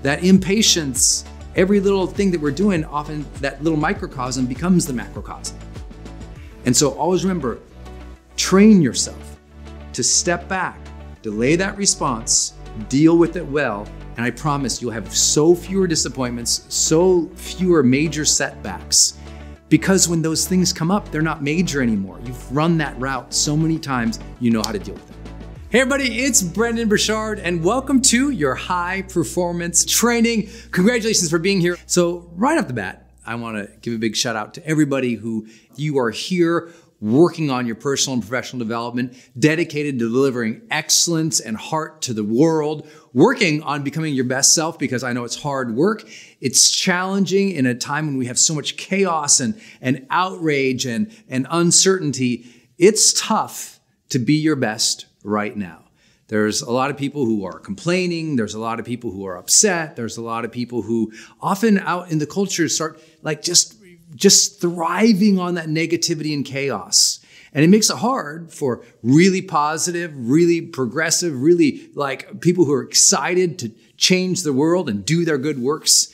that impatience, every little thing that we're doing, often that little microcosm becomes the macrocosm. And so always remember, train yourself to step back, delay that response, deal with it well, and I promise you'll have so fewer disappointments, so fewer major setbacks, because when those things come up, they're not major anymore. You've run that route so many times, you know how to deal with them. Hey everybody, it's Brendon Burchard and welcome to your high performance training. Congratulations for being here. So right off the bat, I wanna give a big shout out to everybody who you are here working on your personal and professional development, dedicated to delivering excellence and heart to the world, working on becoming your best self, because I know it's hard work. It's challenging in a time when we have so much chaos and outrage and uncertainty. It's tough to be your best right now. There's a lot of people who are complaining. There's a lot of people who are upset. There's a lot of people who often out in the culture start like just thriving on that negativity and chaos. And it makes it hard for really positive, really progressive, really like people who are excited to change the world and do their good works.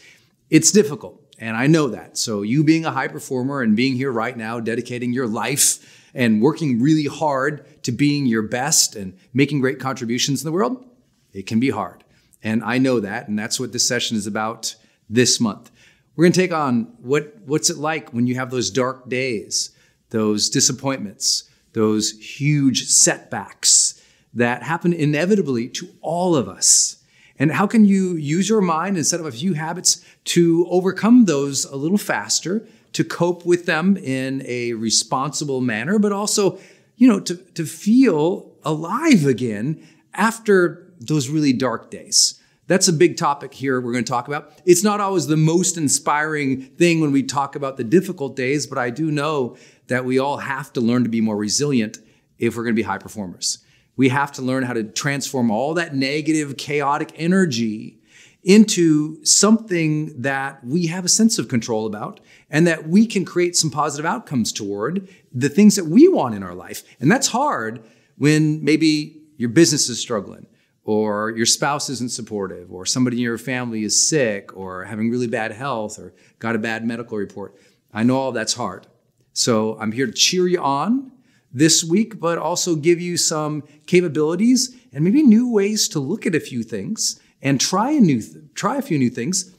It's difficult, and I know that. So you being a high performer and being here right now, dedicating your life and working really hard to being your best and making great contributions in the world, it can be hard. And I know that, and that's what this session is about this month. We're gonna take on what's it like when you have those dark days, those disappointments, those huge setbacks that happen inevitably to all of us. And how can you use your mind and set up a few habits to overcome those a little faster, to cope with them in a responsible manner, but also, to feel alive again after those really dark days. That's a big topic here we're going to talk about. It's not always the most inspiring thing when we talk about the difficult days, but I do know that we all have to learn to be more resilient if we're going to be high performers. We have to learn how to transform all that negative, chaotic energy into something that we have a sense of control about and that we can create some positive outcomes toward the things that we want in our life. And that's hard when maybe your business is struggling, or your spouse isn't supportive, or somebody in your family is sick, or having really bad health, or got a bad medical report. I know all that's hard. So I'm here to cheer you on this week, but also give you some capabilities and maybe new ways to look at a few things and try a few new things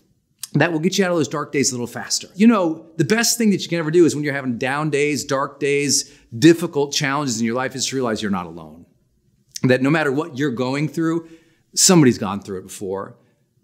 that will get you out of those dark days a little faster. The best thing that you can ever do is when you're having down days, dark days, difficult challenges in your life, is to realize you're not alone. That no matter what you're going through, somebody's gone through it before.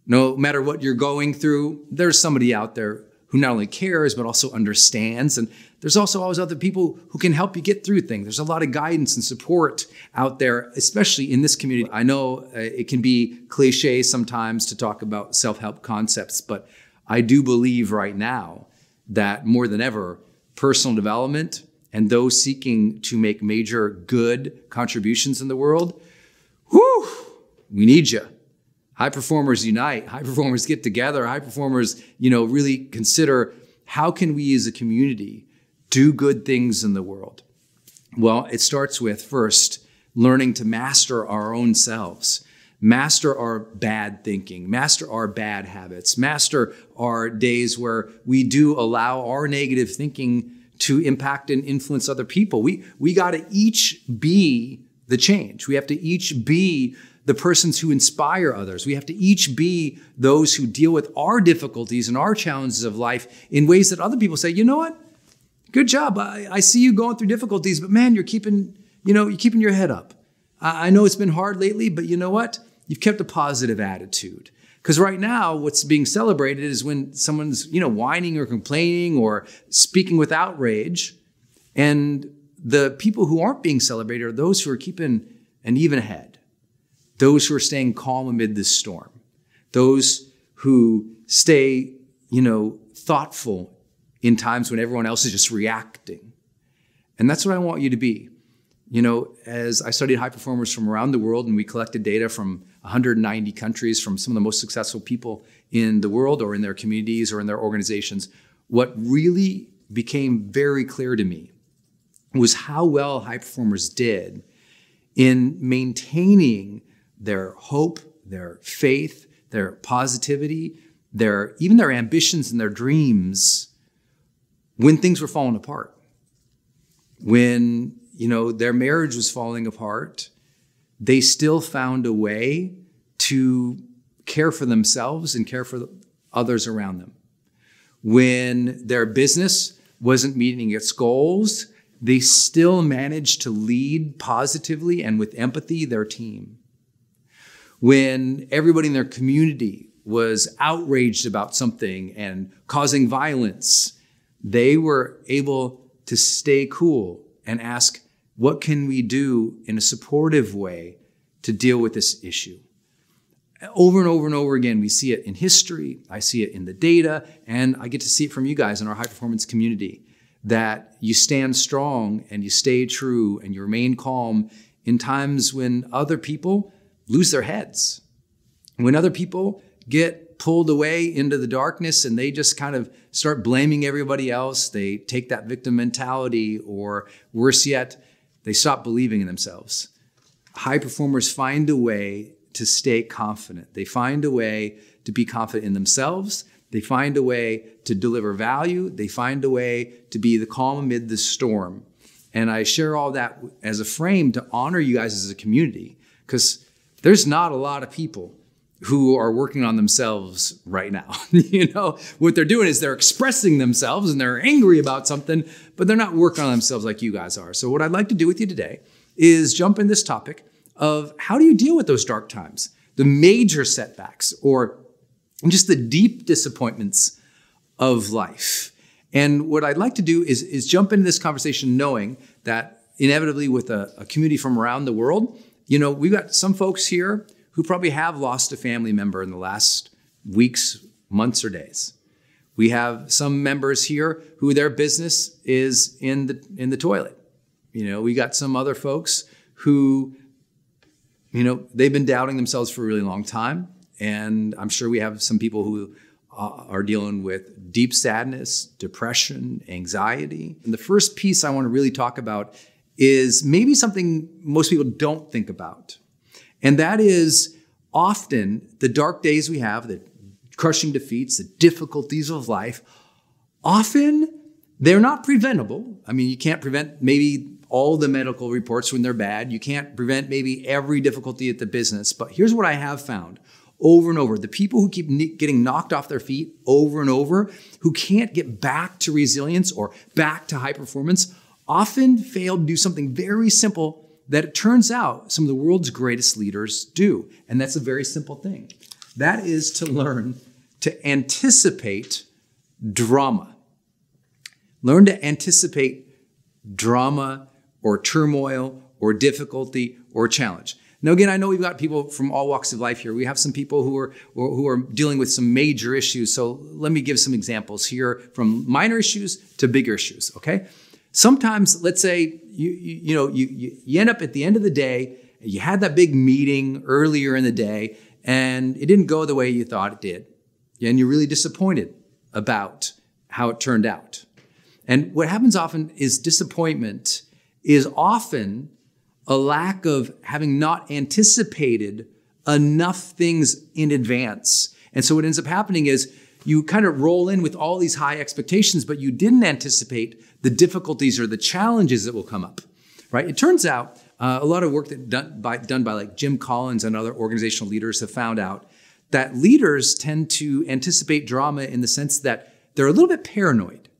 No matter what you're going through, there's somebody out there who not only cares, but also understands. And there's also always other people who can help you get through things. There's a lot of guidance and support out there, especially in this community. I know it can be cliche sometimes to talk about self-help concepts, but I do believe right now that more than ever, personal development and those seeking to make major good contributions in the world, we need you. High performers unite, high performers get together, high performers, really consider how can we as a community do good things in the world? Well, it starts with first learning to master our own selves, master our bad thinking, master our bad habits, master our days where we do allow our negative thinking to impact and influence other people. We got to each be the change. We have to each be the persons who inspire others. We have to each be those who deal with our difficulties and our challenges of life in ways that other people say, you know what? Good job. I see you going through difficulties, but man, you're keeping your head up. I know it's been hard lately, but you know what? You've kept a positive attitude. Because right now, what's being celebrated is when someone's, whining or complaining or speaking with outrage. And the people who aren't being celebrated are those who are keeping an even head. Those who are staying calm amid this storm. Those who stay, thoughtful in times when everyone else is just reacting. And that's what I want you to be. As I studied high performers from around the world and we collected data from 190 countries from some of the most successful people in the world or in their communities or in their organizations, what really became very clear to me was how well high performers did in maintaining their hope, their faith, their positivity, even their ambitions and their dreams when things were falling apart. When, their marriage was falling apart, they still found a way to care for themselves and care for others around them. When their business wasn't meeting its goals, they still managed to lead positively and with empathy their team. When everybody in their community was outraged about something and causing violence, they were able to stay cool and ask, what can we do in a supportive way to deal with this issue? Over and over and over again, we see it in history, I see it in the data, and I get to see it from you guys in our high-performance community, that you stand strong and you stay true and you remain calm in times when other people lose their heads. When other people get pulled away into the darkness and they just kind of start blaming everybody else, they take that victim mentality, or worse yet, they stop believing in themselves. High performers find a way to stay confident. They find a way to be confident in themselves. They find a way to deliver value. They find a way to be the calm amid the storm. And I share all that as a frame to honor you guys as a community, because there's not a lot of people who are working on themselves right now. What they're doing is they're expressing themselves and they're angry about something, but they're not working on themselves like you guys are. So what I'd like to do with you today is jump in this topic of how do you deal with those dark times, the major setbacks, or just the deep disappointments of life. And what I'd like to do is jump into this conversation knowing that inevitably with a community from around the world, we've got some folks here who probably have lost a family member in the last weeks, months, or days. We have some members here who their business is in the toilet. We got some other folks who they've been doubting themselves for a really long time. And I'm sure we have some people who are dealing with deep sadness, depression, anxiety. And the first piece I want to really talk about is maybe something most people don't think about. And that is often the dark days we have, the crushing defeats, the difficulties of life, often they're not preventable. I mean, you can't prevent maybe all the medical reports when they're bad. You can't prevent maybe every difficulty at the business. But here's what I have found over and over. The people who keep getting knocked off their feet over and over, who can't get back to resilience or back to high performance, often fail to do something very simple that it turns out some of the world's greatest leaders do. And that's a very simple thing. That is to learn to anticipate drama. Learn to anticipate drama or turmoil or difficulty or challenge. Now, again, I know we've got people from all walks of life here. We have some people who are dealing with some major issues. So let me give some examples here, from minor issues to bigger issues, okay? Sometimes, let's say, you end up at the end of the day, you had that big meeting earlier in the day, and it didn't go the way you thought it did. And you're really disappointed about how it turned out. And what happens often is disappointment is often a lack of having not anticipated enough things in advance. And so what ends up happening is you kind of roll in with all these high expectations, but you didn't anticipate the difficulties or the challenges that will come up, right? It turns out a lot of work that done by like Jim Collins and other organizational leaders have found out that leaders tend to anticipate drama in the sense that they're a little bit paranoid.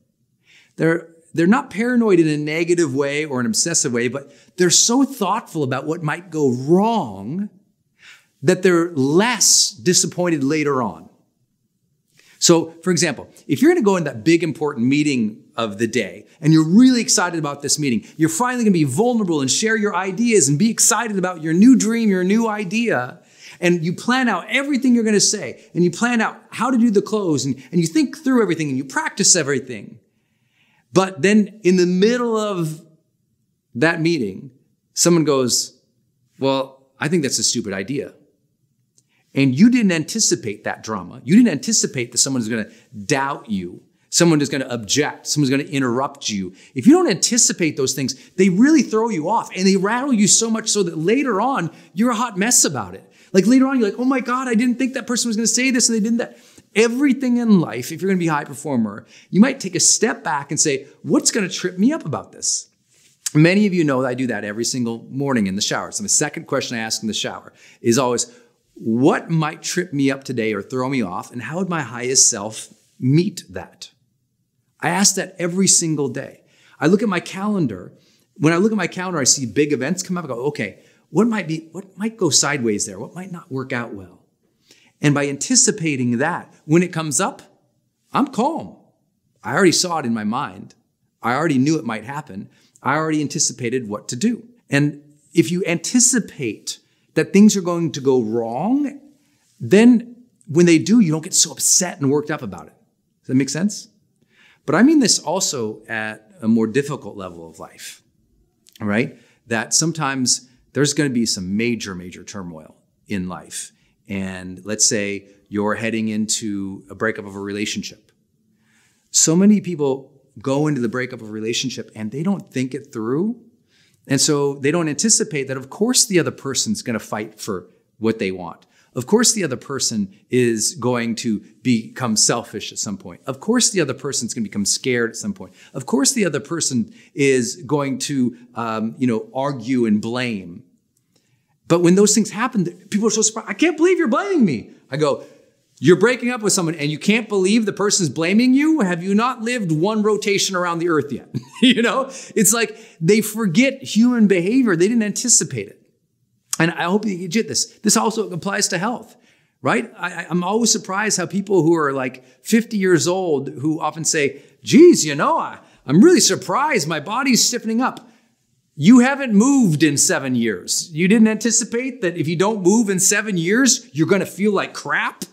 They're not paranoid in a negative way or an obsessive way, but they're so thoughtful about what might go wrong that they're less disappointed later on. So, for example, if you're going to go in that big important meeting of the day and you're really excited about this meeting, you're finally going to be vulnerable and share your ideas and be excited about your new dream, your new idea, and you plan out everything you're going to say, and you plan out how to do the close, and you think through everything and you practice everything. But then in the middle of that meeting, someone goes, well, I think that's a stupid idea. And you didn't anticipate that drama. You didn't anticipate that someone is going to doubt you. Someone is going to object. Someone's going to interrupt you. If you don't anticipate those things, they really throw you off and they rattle you so much so that later on, you're a hot mess about it. Like later on, you're like, oh my God, I didn't think that person was going to say this and they didn't that. Everything in life, if you're going to be a high performer, you might take a step back and say, what's going to trip me up about this? Many of you know that I do that every single morning in the shower. So the second question I ask in the shower is always, what might trip me up today or throw me off? And how would my highest self meet that? I ask that every single day. I look at my calendar. When I look at my calendar, I see big events come up. I go, okay, what might go sideways there? What might not work out well? And by anticipating that, when it comes up, I'm calm. I already saw it in my mind. I already knew it might happen. I already anticipated what to do. And if you anticipate that things are going to go wrong, then when they do, you don't get so upset and worked up about it. Does that make sense? But I mean this also at a more difficult level of life, all right? That sometimes there's going to be some major, major turmoil in life. And let's say you're heading into a breakup of a relationship. So many people go into the breakup of a relationship and they don't think it through. And so they don't anticipate that, of course, the other person's going to fight for what they want. Of course, the other person is going to become selfish at some point. Of course, the other person's going to become scared at some point. Of course, the other person is going to, argue and blame. But when those things happen, people are so surprised. I can't believe you're blaming me. I go, you're breaking up with someone and you can't believe the person's blaming you? Have you not lived one rotation around the earth yet? It's like they forget human behavior. They didn't anticipate it. And I hope you get this. This also applies to health, right? I'm always surprised how people who are like 50 years old who often say, geez, I'm really surprised my body's stiffening up. You haven't moved in 7 years. You didn't anticipate that if you don't move in 7 years, you're going to feel like crap.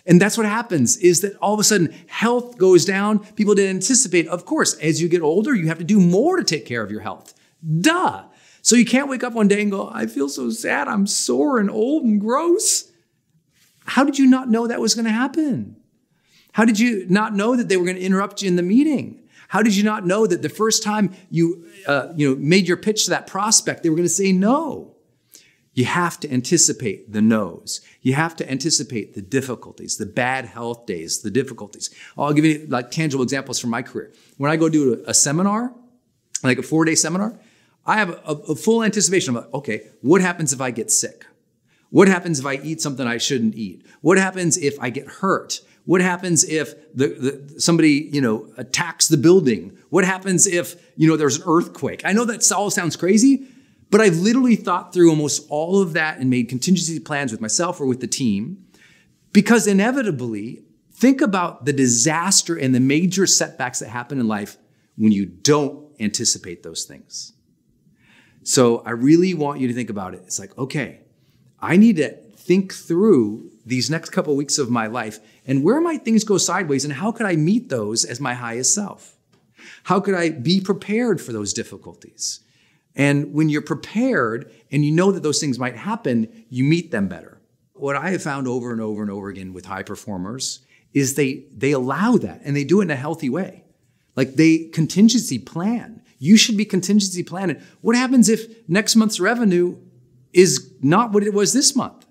And that's what happens is that all of a sudden health goes down. People didn't anticipate. Of course, as you get older, you have to do more to take care of your health. Duh. So you can't wake up one day and go, I feel so sad. I'm sore and old and gross. How did you not know that was going to happen? How did you not know that they were going to interrupt you in the meeting? How did you not know that the first time you made your pitch to that prospect, they were going to say no? You have to anticipate the no's. You have to anticipate the difficulties, the bad health days, the difficulties. I'll give you like tangible examples from my career. When I go do a seminar, like a 4-day seminar, I have a full anticipation of, okay, what happens if I get sick? What happens if I eat something I shouldn't eat? What happens if I get hurt? What happens if somebody, attacks the building? What happens if, there's an earthquake? I know that all sounds crazy, but I've literally thought through almost all of that and made contingency plans with myself or with the team, because inevitably, think about the disaster and the major setbacks that happen in life when you don't anticipate those things. So I really want you to think about it. It's like, okay, I need to think through these next couple of weeks of my life and where might things go sideways and how could I meet those as my highest self? How could I be prepared for those difficulties? And when you're prepared and you know that those things might happen, you meet them better. What I have found over and over and over again with high performers is they allow that and they do it in a healthy way. Like they contingency plan. You should be contingency planning. What happens if next month's revenue is not what it was this month?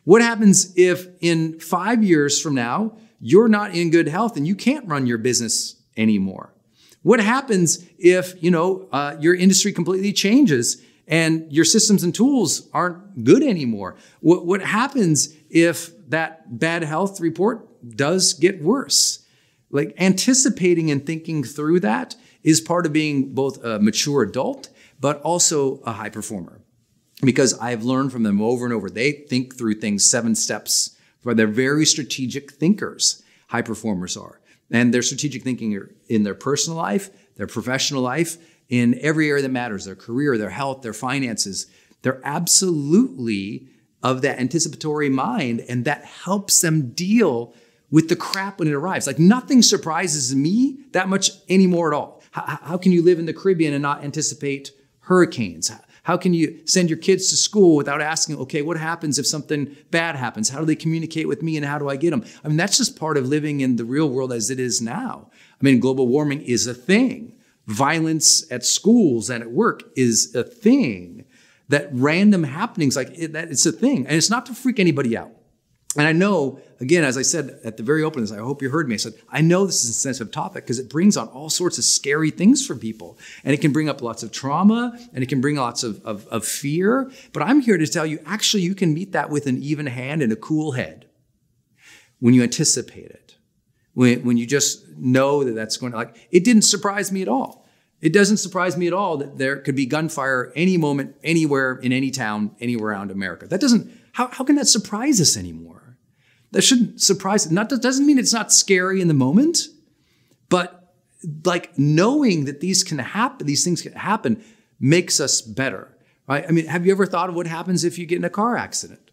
What happens if in 5 years from now, you're not in good health and you can't run your business anymore? What happens if, your industry completely changes and your systems and tools aren't good anymore? What happens if that bad health report does get worse? Like anticipating and thinking through that is part of being both a mature adult, but also a high performer. Because I've learned from them over and over, they think through things 7 steps, where they're very strategic thinkers, high performers are. And they're strategic thinking in their personal life, their professional life, in every area that matters, their career, their health, their finances. They're absolutely of that anticipatory mind, and that helps them deal with the crap when it arrives. Like nothing surprises me that much anymore at all. How can you live in the Caribbean and not anticipate hurricanes? How can you send your kids to school without asking, okay, what happens if something bad happens? How do they communicate with me and how do I get them? I mean, that's just part of living in the real world as it is now. I mean, global warming is a thing. Violence at schools and at work is a thing. that random happenings, that it's a thing. And it's not to freak anybody out. And I know, again, as I said at the very opening, I hope you heard me. I said, I know this is a sensitive topic because it brings on all sorts of scary things for people. And it can bring up lots of trauma and it can bring lots of fear. But I'm here to tell you, actually, you can meet that with an even hand and a cool head when you anticipate it. When you just know that that's going to, it didn't surprise me at all. It doesn't surprise me at all that there could be gunfire any moment, anywhere, in any town, anywhere around America. That doesn't, how can that surprise us anymore? That shouldn't surprise, doesn't mean it's not scary in the moment, but knowing that these things can happen makes us better, right? I mean, have you ever thought of what happens if you get in a car accident?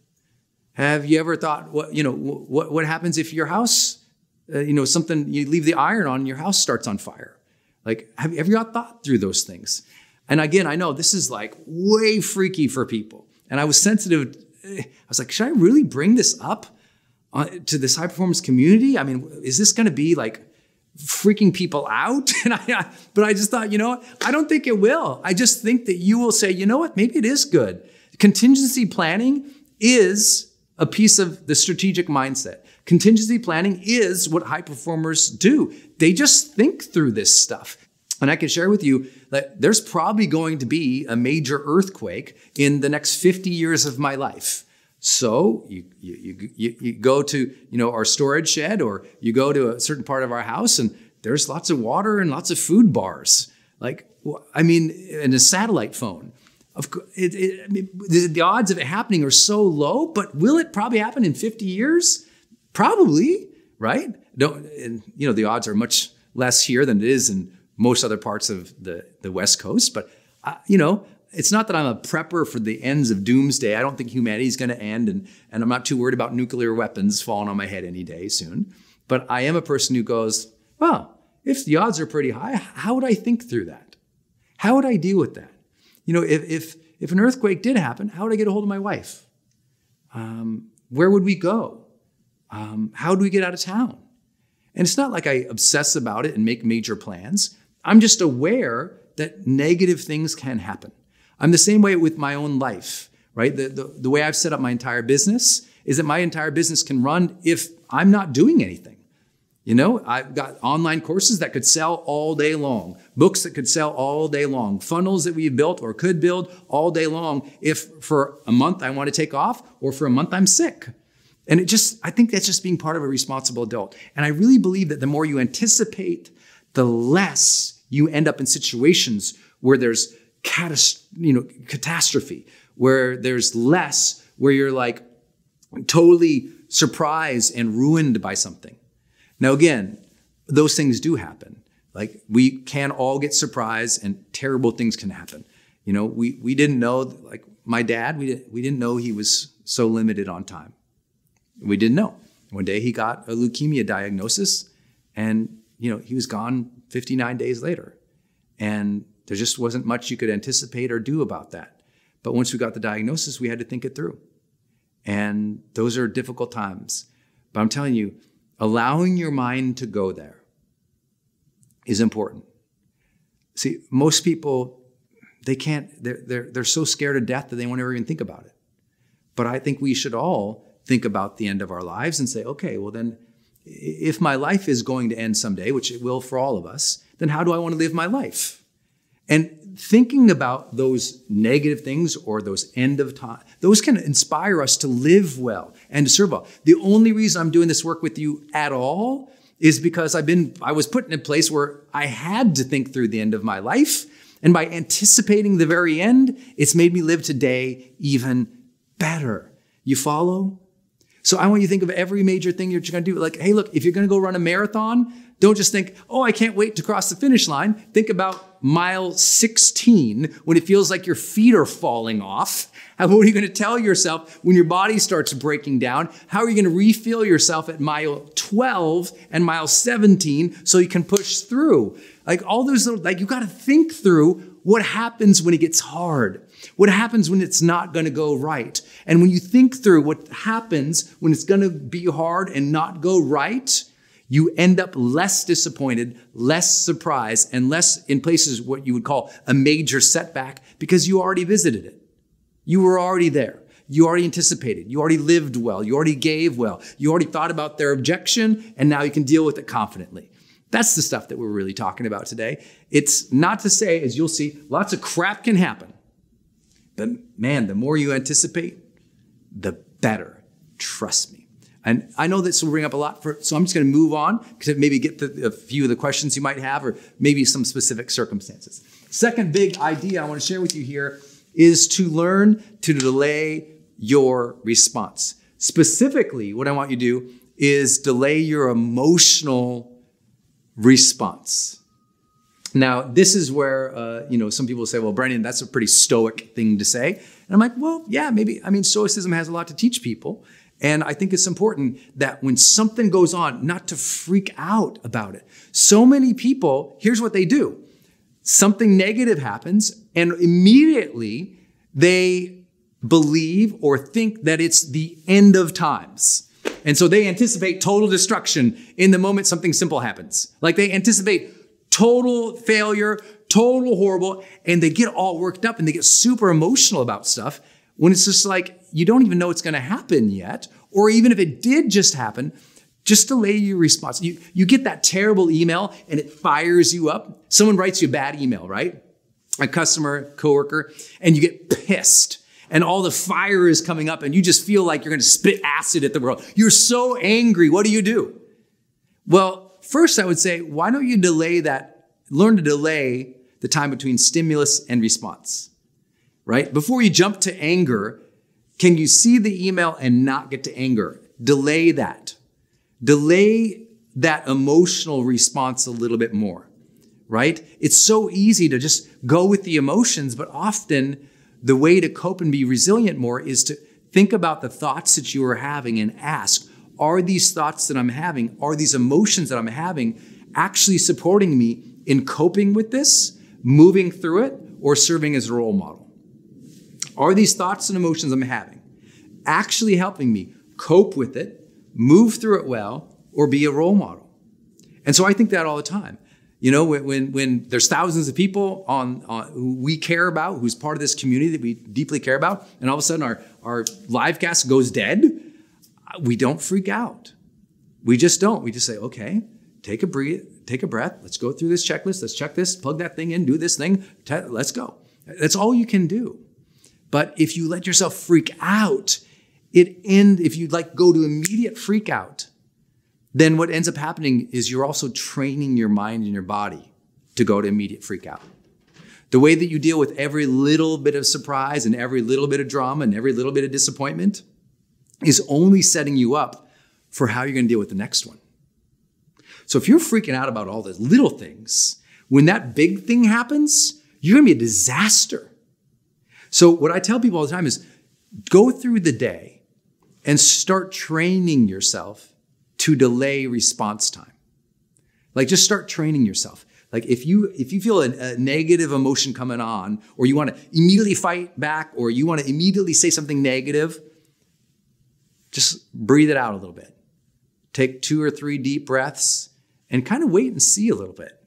Have you ever thought what happens if your house, something, you leave the iron on and your house starts on fire? Have you ever thought through those things? And again, I know this is way freaky for people. And I was sensitive. I was like, should I really bring this up to this high performance community? I mean, is this going to be freaking people out? But I just thought, I don't think it will. I just think that you will say, you know what, maybe it is good. Contingency planning is a piece of the strategic mindset. Contingency planning is what high performers do. They just think through this stuff. And I can share with you that there's probably going to be a major earthquake in the next 50 years of my life. So you go to, our storage shed, or you go to a certain part of our house and there's lots of water and lots of food bars. And a satellite phone. The odds of it happening are so low, but will it probably happen in 50 years? Probably, right? The odds are much less here than it is in most other parts of the West Coast. But, it's not that I'm a prepper for the ends of doomsday. I don't think humanity is going to end, and I'm not too worried about nuclear weapons falling on my head any day soon. But I am a person who goes, well, if the odds are pretty high, how would I think through that? How would I deal with that? If an earthquake did happen, how would I get a hold of my wife? Where would we go? How do we get out of town? And it's not like I obsess about it and make major plans. I'm just aware that negative things can happen. I'm the same way with my own life, right? The way I've set up my entire business is that my entire business can run if I'm not doing anything. I've got online courses that could sell all day long, books that could sell all day long, funnels that we've built or could build all day long if for a month I want to take off or for a month I'm sick. And I think that's just being part of a responsible adult. And I really believe that the more you anticipate, the less you end up in situations where there's catastrophe, where there's less, where you're totally surprised and ruined by something. Now, again, those things do happen. We can all get surprised and terrible things can happen. We didn't know, my dad, we didn't know he was so limited on time. We didn't know. One day he got a leukemia diagnosis and, he was gone 59 days later. And there just wasn't much you could anticipate or do about that. But once we got the diagnosis, we had to think it through. And those are difficult times. But I'm telling you, allowing your mind to go there is important. See, most people, they can't, they're so scared to death that they won't ever even think about it. But I think we should all think about the end of our lives and say, okay, well then, if my life is going to end someday, which it will for all of us, then how do I want to live my life? And thinking about those negative things or those end of time, those can inspire us to live well and to serve well. The only reason I'm doing this work with you at all is because I was put in a place where I had to think through the end of my life. And by anticipating the very end, it's made me live today even better. You follow? So I want you to think of every major thing you're going to do. Hey, look, if you're going to go run a marathon, don't just think, oh, I can't wait to cross the finish line. Think about mile 16 when it feels like your feet are falling off. What are you going to tell yourself when your body starts breaking down? How are you going to refill yourself at mile 12 and mile 17 so you can push through? All those little, you got to think through what happens when it gets hard. What happens when it's not going to go right? And when you think through what happens when it's going to be hard and not go right, you end up less disappointed, less surprised, and less in places what you would call a major setback because you already visited it. You were already there. You already anticipated. You already lived well. You already gave well. You already thought about their objection, and now you can deal with it confidently. That's the stuff that we're really talking about today. It's not to say, as you'll see, lots of crap can happen. But man, the more you anticipate, the better. Trust me. And I know this will bring up a lot, so I'm just going to move on because maybe get to a few of the questions you might have or maybe some specific circumstances. Second big idea I want to share with you here is to learn to delay your response. Specifically, what I want you to do is delay your emotional response. Now, this is where, some people say, well, Brendon, that's a pretty stoic thing to say. And I'm like, well, yeah, maybe. I mean, stoicism has a lot to teach people. And I think it's important that when something goes on, not to freak out about it. So many people, here's what they do. Something negative happens, and immediately they believe or think that it's the end of times. And so they anticipate total destruction in the moment something simple happens. Like they anticipate total failure, total horrible, and they get all worked up and they get super emotional about stuff when it's just like, you don't even know it's going to happen yet. Or even if it did just happen, just delay your response. You get that terrible email and it fires you up. Someone writes you a bad email, right? A customer, coworker, and you get pissed. And all the fire is coming up and you just feel like you're going to spit acid at the world. You're so angry. What do? Well, first I would say, why don't you learn to delay the time between stimulus and response, right? Before you jump to anger, can you see the email and not get to anger? Delay that. Delay that emotional response a little bit more, right? It's so easy to just go with the emotions, but often the way to cope and be resilient more is to think about the thoughts that you are having and ask, are these thoughts that I'm having, are these emotions that I'm having actually supporting me in coping with this, moving through it, or serving as a role model? Are these thoughts and emotions I'm having actually helping me cope with it, move through it well, or be a role model? And so I think that all the time. You know, when there's thousands of people who we care about, who's part of this community that we deeply care about, and all of a sudden our live cast goes dead, we don't freak out. We just don't. We just say, okay, take a breath. Let's go through this checklist. Let's check this, plug that thing in, do this thing. Let's go. That's all you can do. But if you let yourself freak out, if you go to immediate freak out, then what ends up happening is you're also training your mind and your body to go to immediate freak out. The way that you deal with every little bit of surprise and every little bit of drama and every little bit of disappointment is only setting you up for how you're going to deal with the next one. So if you're freaking out about all the little things, when that big thing happens, you're going to be a disaster. So what I tell people all the time is go through the day and start training yourself to delay response time. Like just start training yourself. Like if you feel a negative emotion coming on, or you want to immediately fight back, or you want to immediately say something negative, just breathe it out a little bit. Take 2 or 3 deep breaths and kind of wait and see a little bit.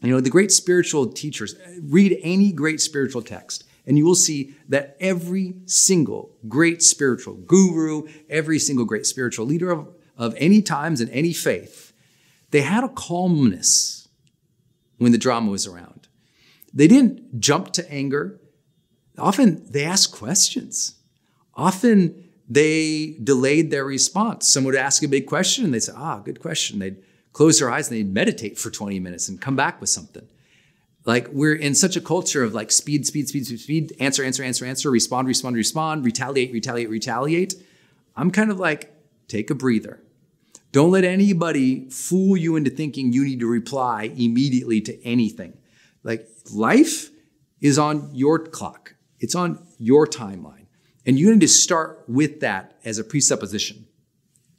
You know, the great spiritual teachers, read any great spiritual text, and you will see that every single great spiritual guru, every single great spiritual leader of any times and any faith, they had a calmness when the drama was around. They didn't jump to anger. Often they asked questions. Often they delayed their response. Someone would ask a big question and they'd say, good question. They'd close their eyes and they'd meditate for 20 minutes and come back with something. Like we're in such a culture of like speed, answer, respond, retaliate. I'm kind of like, take a breather. Don't let anybody fool you into thinking you need to reply immediately to anything. Like life is on your clock. It's on your timeline. And you need to start with that as a presupposition.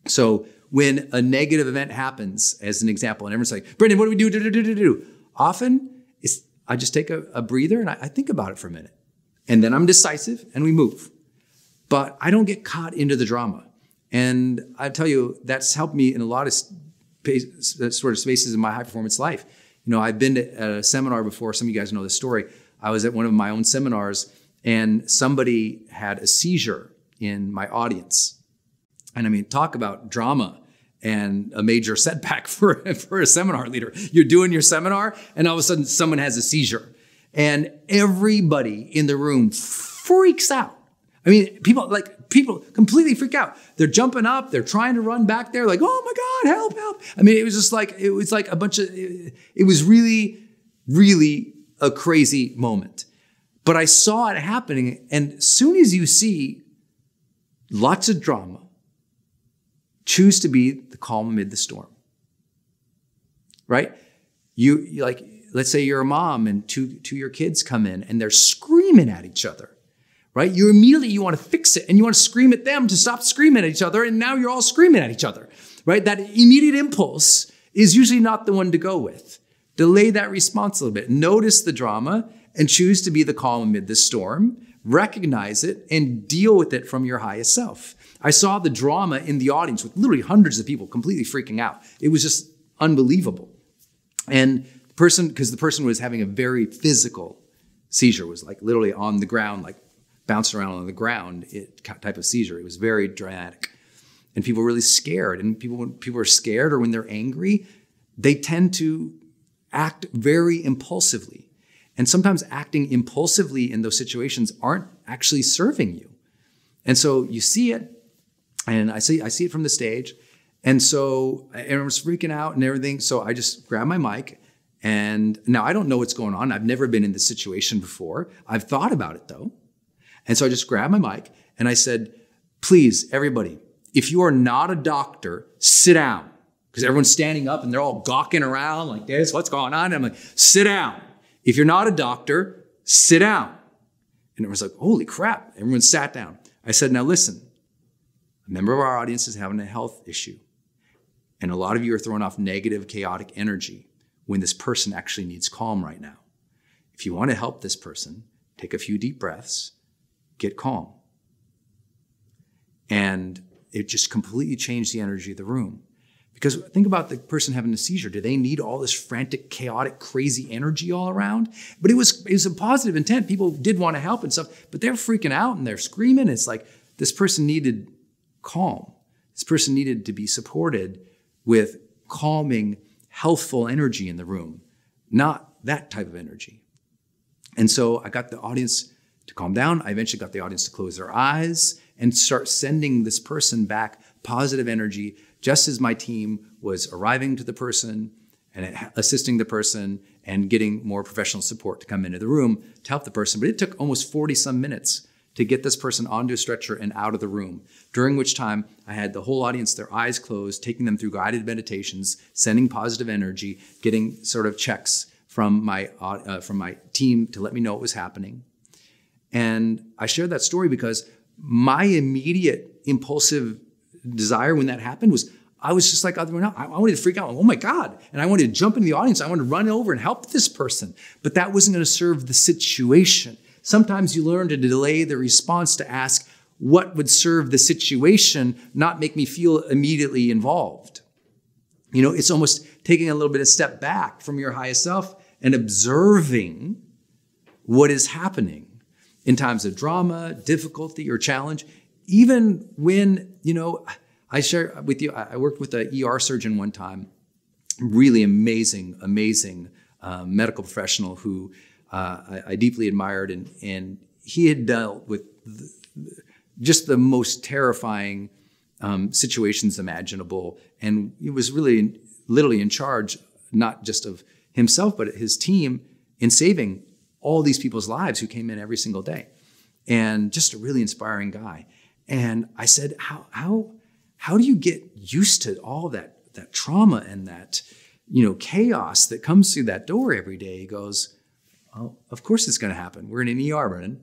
So when a negative event happens, as an example, and everyone's like, Brendon, what do we do? Often I just take a breather and I think about it for a minute. And then I'm decisive and we move. But I don't get caught into the drama. And I tell you, that's helped me in a lot of sort of spaces in my high performance life. You know, I've been to a seminar before. Some of you guys know this story. I was at one of my own seminars and somebody had a seizure in my audience. And I mean, talk about drama and a major setback for a seminar leader. You're doing your seminar and all of a sudden someone has a seizure and everybody in the room freaks out. I mean, people completely freak out. They're jumping up. They're trying to run back there like, oh my God, help, help. I mean, it was like a bunch of, it was really, really a crazy moment. But I saw it happening. And as soon as you see lots of drama, choose to be the calm amid the storm, right? You like, let's say you're a mom and two of your kids come in and they're screaming at each other, right? You want to fix it and you want to scream at them to stop screaming at each other. And now you're all screaming at each other, right? That immediate impulse is usually not the one to go with. Delay that response a little bit. Notice the drama and choose to be the calm amid the storm. Recognize it and deal with it from your highest self. I saw the drama in the audience with literally hundreds of people completely freaking out. It was just unbelievable. And because the person was having a very physical seizure, was like literally on the ground, like bouncing around on the ground type of seizure. It was very dramatic. And people were really scared. And when people are scared or when they're angry, they tend to act very impulsively. And sometimes acting impulsively in those situations aren't actually serving you. And so you see it, and I see it from the stage. And so everyone's freaking out and everything. So I just grab my mic. And now I don't know what's going on. I've never been in this situation before. I've thought about it though. And so I just grabbed my mic and I said, please, everybody, if you are not a doctor, sit down. Because everyone's standing up and they're all gawking around like this. What's going on? And I'm like, sit down. If you're not a doctor, sit down. And everyone's like, holy crap. Everyone sat down. I said, now listen, a member of our audience is having a health issue. And a lot of you are throwing off negative, chaotic energy when this person actually needs calm right now. If you want to help this person, take a few deep breaths, get calm. And it just completely changed the energy of the room. Because think about the person having a seizure. Do they need all this frantic, chaotic, crazy energy all around? But it was a positive intent. People did want to help and stuff, but they're freaking out and they're screaming. It's like this person needed calm. This person needed to be supported with calming, healthful energy in the room, not that type of energy. And so I got the audience to calm down. I eventually got the audience to close their eyes and start sending this person back positive energy, just as my team was arriving to the person and assisting the person and getting more professional support to come into the room to help the person. But it took almost 40 some minutes to get this person onto a stretcher and out of the room, during which time I had the whole audience, their eyes closed, taking them through guided meditations, sending positive energy, getting sort of checks from my team to let me know what was happening. And I shared that story because my immediate impulsive desire when that happened was, I was just like everyone else. I wanted to freak out. Oh my God. And I wanted to jump into the audience. I wanted to run over and help this person. But that wasn't going to serve the situation. Sometimes you learn to delay the response to ask what would serve the situation, not make me feel immediately involved. You know, it's almost taking a little bit of step back from your highest self and observing what is happening in times of drama, difficulty, or challenge. Even when, you know, I share with you, I worked with an ER surgeon one time, really amazing medical professional who I deeply admired. And he had dealt with just the most terrifying situations imaginable. And he was really literally in charge, not just of himself, but his team in saving all these people's lives who came in every single day. And just a really inspiring guy. And I said, how do you get used to all that trauma and that, you know, chaos that comes through that door every day? He goes, oh, of course it's going to happen. We're in an ER, Brendon.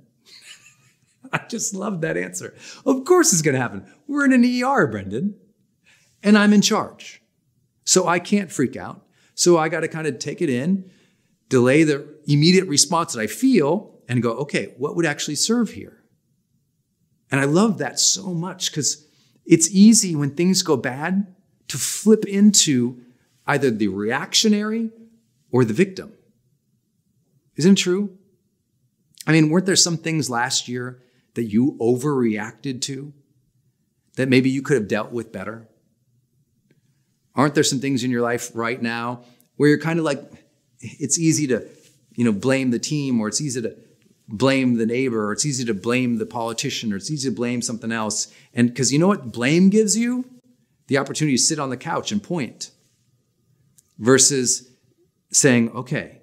I just loved that answer. Of course it's going to happen. We're in an ER, Brendon. And I'm in charge. So I can't freak out. So I got to kind of take it in, delay the immediate response that I feel, and go, okay, what would actually serve here? And I love that so much because it's easy when things go bad to flip into either the reactionary or the victim. Isn't it true? I mean, weren't there some things last year that you overreacted to that maybe you could have dealt with better? Aren't there some things in your life right now where you're kind of like, it's easy to, blame the team, or it's easy to blame the neighbor, or it's easy to blame the politician, or it's easy to blame something else. And because you know what blame gives you? The opportunity to sit on the couch and point versus saying, okay,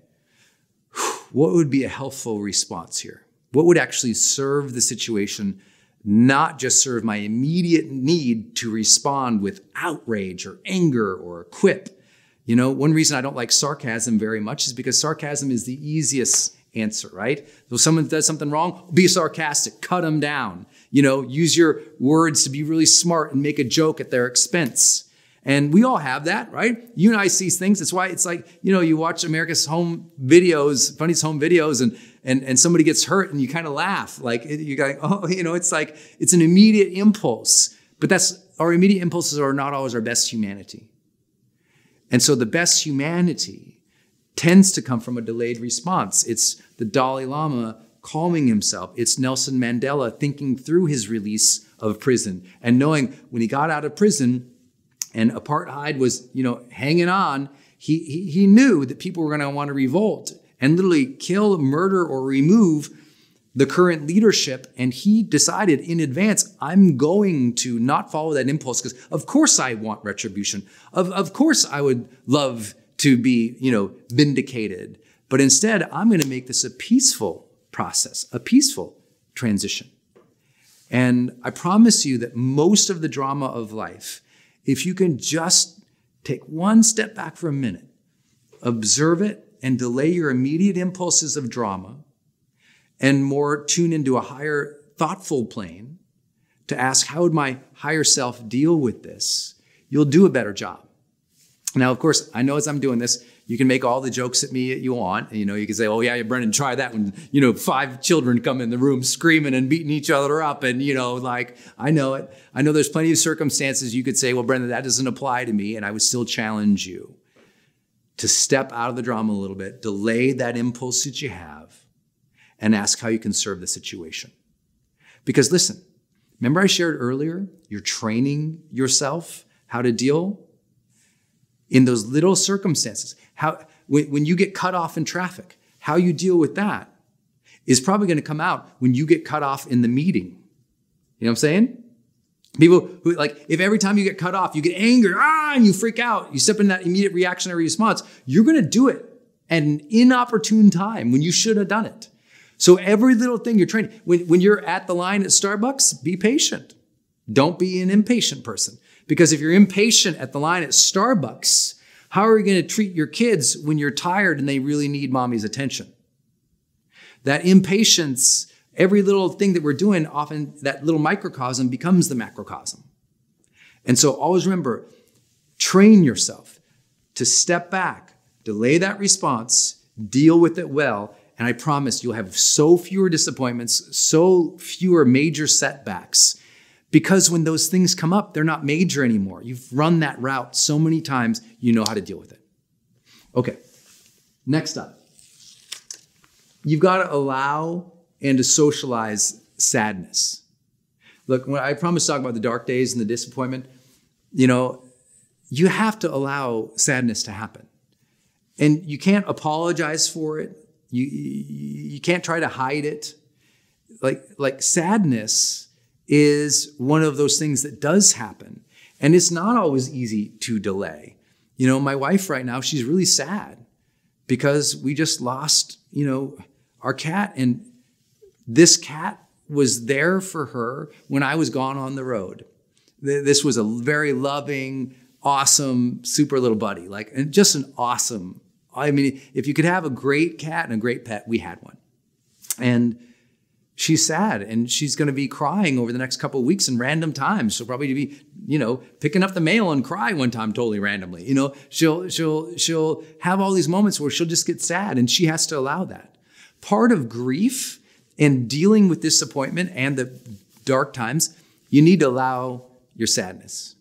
what would be a helpful response here? What would actually serve the situation, not just serve my immediate need to respond with outrage or anger or a quip? One reason I don't like sarcasm very much is because sarcasm is the easiest answer, right? So if someone does something wrong, be sarcastic, cut them down. Use your words to be really smart and make a joke at their expense. And we all have that, right? You and I see things. That's why it's like, you watch America's Home Videos, Funniest Home Videos, and somebody gets hurt and you kind of laugh. Like you're going, oh, it's like, it's an immediate impulse. But our immediate impulses are not always our best humanity. And so the best humanity tends to come from a delayed response. It's the Dalai Lama calming himself. It's Nelson Mandela thinking through his release of prison and knowing when he got out of prison and apartheid was, hanging on, he knew that people were going to want to revolt and literally kill, murder, or remove the current leadership. And he decided in advance, I'm going to not follow that impulse because of course I want retribution. Of course I would love to be, vindicated. But instead, I'm going to make this a peaceful process, a peaceful transition. And I promise you that most of the drama of life, if you can just take one step back for a minute, observe it and delay your immediate impulses of drama and more tune into a higher thoughtful plane to ask, how would my higher self deal with this? You'll do a better job. Now, of course, I know as I'm doing this, you can make all the jokes at me that you want. You can say, oh yeah, Brendon, try that when, 5 children come in the room screaming and beating each other up. And, I know it. I know there's plenty of circumstances you could say, well, Brendon, that doesn't apply to me. And I would still challenge you to step out of the drama a little bit, delay that impulse that you have, and ask how you can serve the situation. Because listen, remember I shared earlier, you're training yourself how to deal in those little circumstances. When you get cut off in traffic, how you deal with that is probably going to come out when you get cut off in the meeting. You know what I'm saying? People who, if every time you get cut off, you get angry, and you freak out, you step in that immediate reactionary response, you're going to do it at an inopportune time when you should have done it. So every little thing you're training, when you're at the line at Starbucks, be patient. Don't be an impatient person. Because if you're impatient at the line at Starbucks, how are you going to treat your kids when you're tired and they really need mommy's attention? That impatience, every little thing that we're doing, often that little microcosm becomes the macrocosm. And so always remember, train yourself to step back, delay that response, deal with it well, and I promise you'll have so fewer disappointments, so fewer major setbacks. Because when those things come up, they're not major anymore. You've run that route so many times, you know how to deal with it. Okay, next up. You've got to allow and to socialize sadness. Look, when I promised to talk about the dark days and the disappointment, you have to allow sadness to happen. And you can't apologize for it. You can't try to hide it. Like sadness is one of those things that does happen. And it's not always easy to delay. My wife right now, she's really sad because we just lost, our cat. And this cat was there for her when I was gone on the road. This was a very loving, awesome, super little buddy, and just an awesome, if you could have a great cat and a great pet, we had one. And she's sad and she's going to be crying over the next couple of weeks in random times. She'll probably be, picking up the mail and cry one time totally randomly. She'll have all these moments where she'll just get sad and she has to allow that. Part of grief and dealing with disappointment and the dark times, you need to allow your sadness.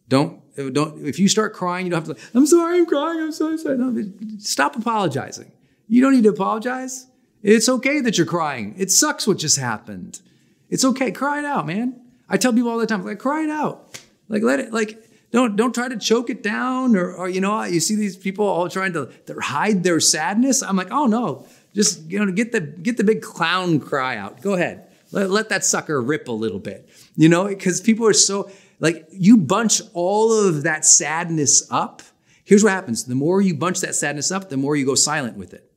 Don't, if you start crying, you don't have to, I'm sorry, I'm crying, I'm so sad. No, stop apologizing. You don't need to apologize. It's okay that you're crying. It sucks what just happened. It's okay. Cry it out, man. I tell people all the time, like, cry it out. Like, let it, like, don't try to choke it down or you know, you see these people all trying to hide their sadness. I'm like, oh no, just, you know, get the big clown cry out. Go ahead. Let that sucker rip a little bit, you know, because people are so, like, you bunch all of that sadness up. Here's what happens. The more you bunch that sadness up, the more you go silent with it.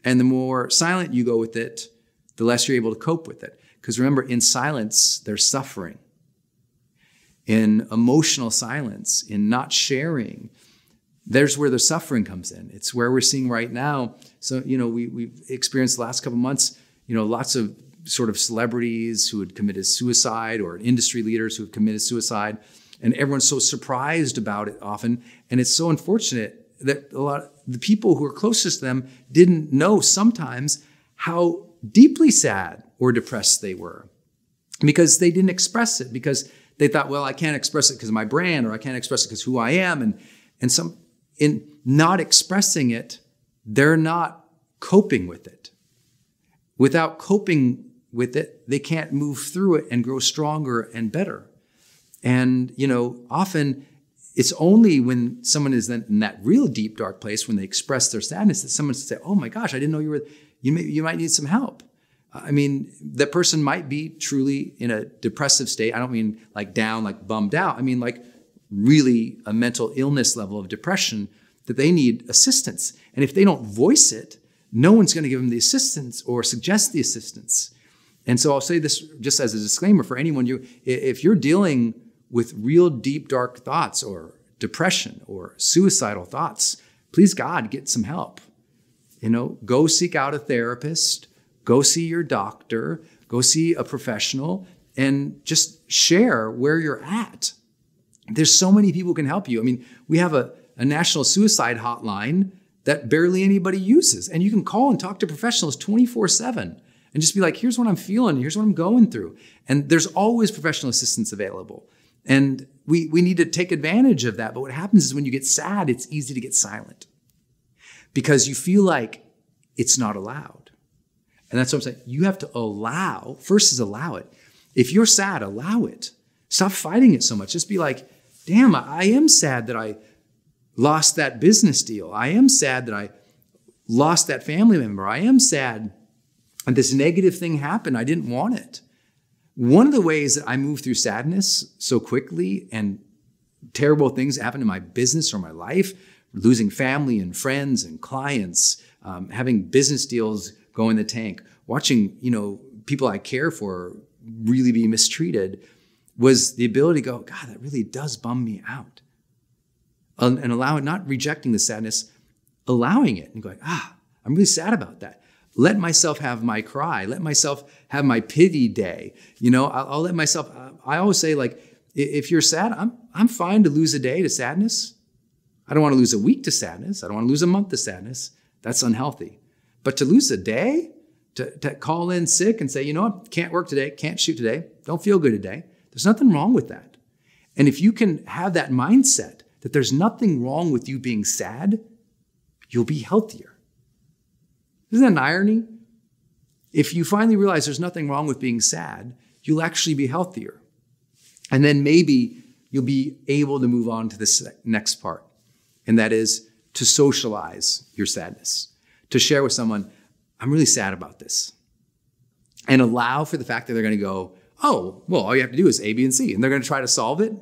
And the more silent you go with it, the less you're able to cope with it. Because remember, in silence, there's suffering. In emotional silence, in not sharing, there's where the suffering comes in. It's where we're seeing right now. So, you know, we've experienced the last couple of months, you know, lots of sort of celebrities who had committed suicide or industry leaders who have committed suicide. And everyone's so surprised about it often. And it's so unfortunate that a lot of the people who are closest to them didn't know sometimes how deeply sad or depressed they were because they didn't express it, because they thought, well, I can't express it because of my brand, or I can't express it because who I am. And some, in not expressing it, they're not coping with it. Without coping with it, they can't move through it and grow stronger and better. And, you know, often it's only when someone is in that real deep, dark place, when they express their sadness, that someone says, oh my gosh, I didn't know you might need some help. I mean, that person might be truly in a depressive state. I don't mean like down, like bummed out. I mean like really a mental illness level of depression that they need assistance. And if they don't voice it, no one's going to give them the assistance or suggest the assistance. And so I'll say this just as a disclaimer for anyone, if you're dealing with real deep, dark thoughts or depression or suicidal thoughts, please God, get some help. You know, go seek out a therapist, go see your doctor, go see a professional, and just share where you're at. There's so many people who can help you. I mean, we have a national suicide hotline that barely anybody uses. And you can call and talk to professionals 24/7 and just be like, here's what I'm feeling, here's what I'm going through. And there's always professional assistance available. And we need to take advantage of that. But what happens is when you get sad, it's easy to get silent because you feel like it's not allowed. And that's what I'm saying. You have to allow, first is allow it. If you're sad, allow it. Stop fighting it so much. Just be like, damn, I am sad that I lost that business deal. I am sad that I lost that family member. I am sad that this negative thing happened. I didn't want it. One of the ways that I move through sadness so quickly and terrible things that happen in my business or my life, losing family and friends and clients, having business deals go in the tank, watching, you know, people I care for really be mistreated, was the ability to go, God, that really does bum me out. And allow it, not rejecting the sadness, allowing it and going, I'm really sad about that. Let myself have my cry. Let myself have my pity day. You know, I'll let myself, I always say, like, if you're sad, I'm fine to lose a day to sadness. I don't want to lose a week to sadness. I don't want to lose a month to sadness. That's unhealthy. But to lose a day, to call in sick and say, you know what, can't work today, can't shoot today, don't feel good today. There's nothing wrong with that. And if you can have that mindset that there's nothing wrong with you being sad, you'll be healthier. Isn't that an irony? If you finally realize there's nothing wrong with being sad, you'll actually be healthier. And then maybe you'll be able to move on to this next part. And that is to socialize your sadness. To share with someone, I'm really sad about this. And allow for the fact that they're going to go, oh, well, all you have to do is A, B, and C. And they're going to try to solve it.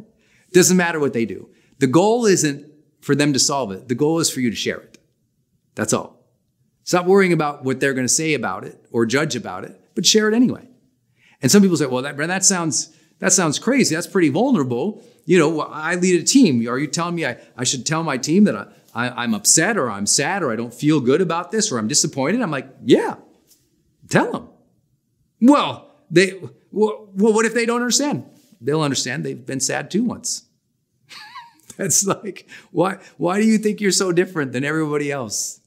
Doesn't matter what they do. The goal isn't for them to solve it. The goal is for you to share it. That's all. Stop worrying about what they're going to say about it or judge about it, but share it anyway. And some people say, well, that sounds crazy. That's pretty vulnerable. You know, I lead a team. Are you telling me I should tell my team that I'm upset or I'm sad or I don't feel good about this or I'm disappointed? I'm like, yeah, tell them. Well, what if they don't understand? They'll understand. They've been sad too once. That's like, why do you think you're so different than everybody else?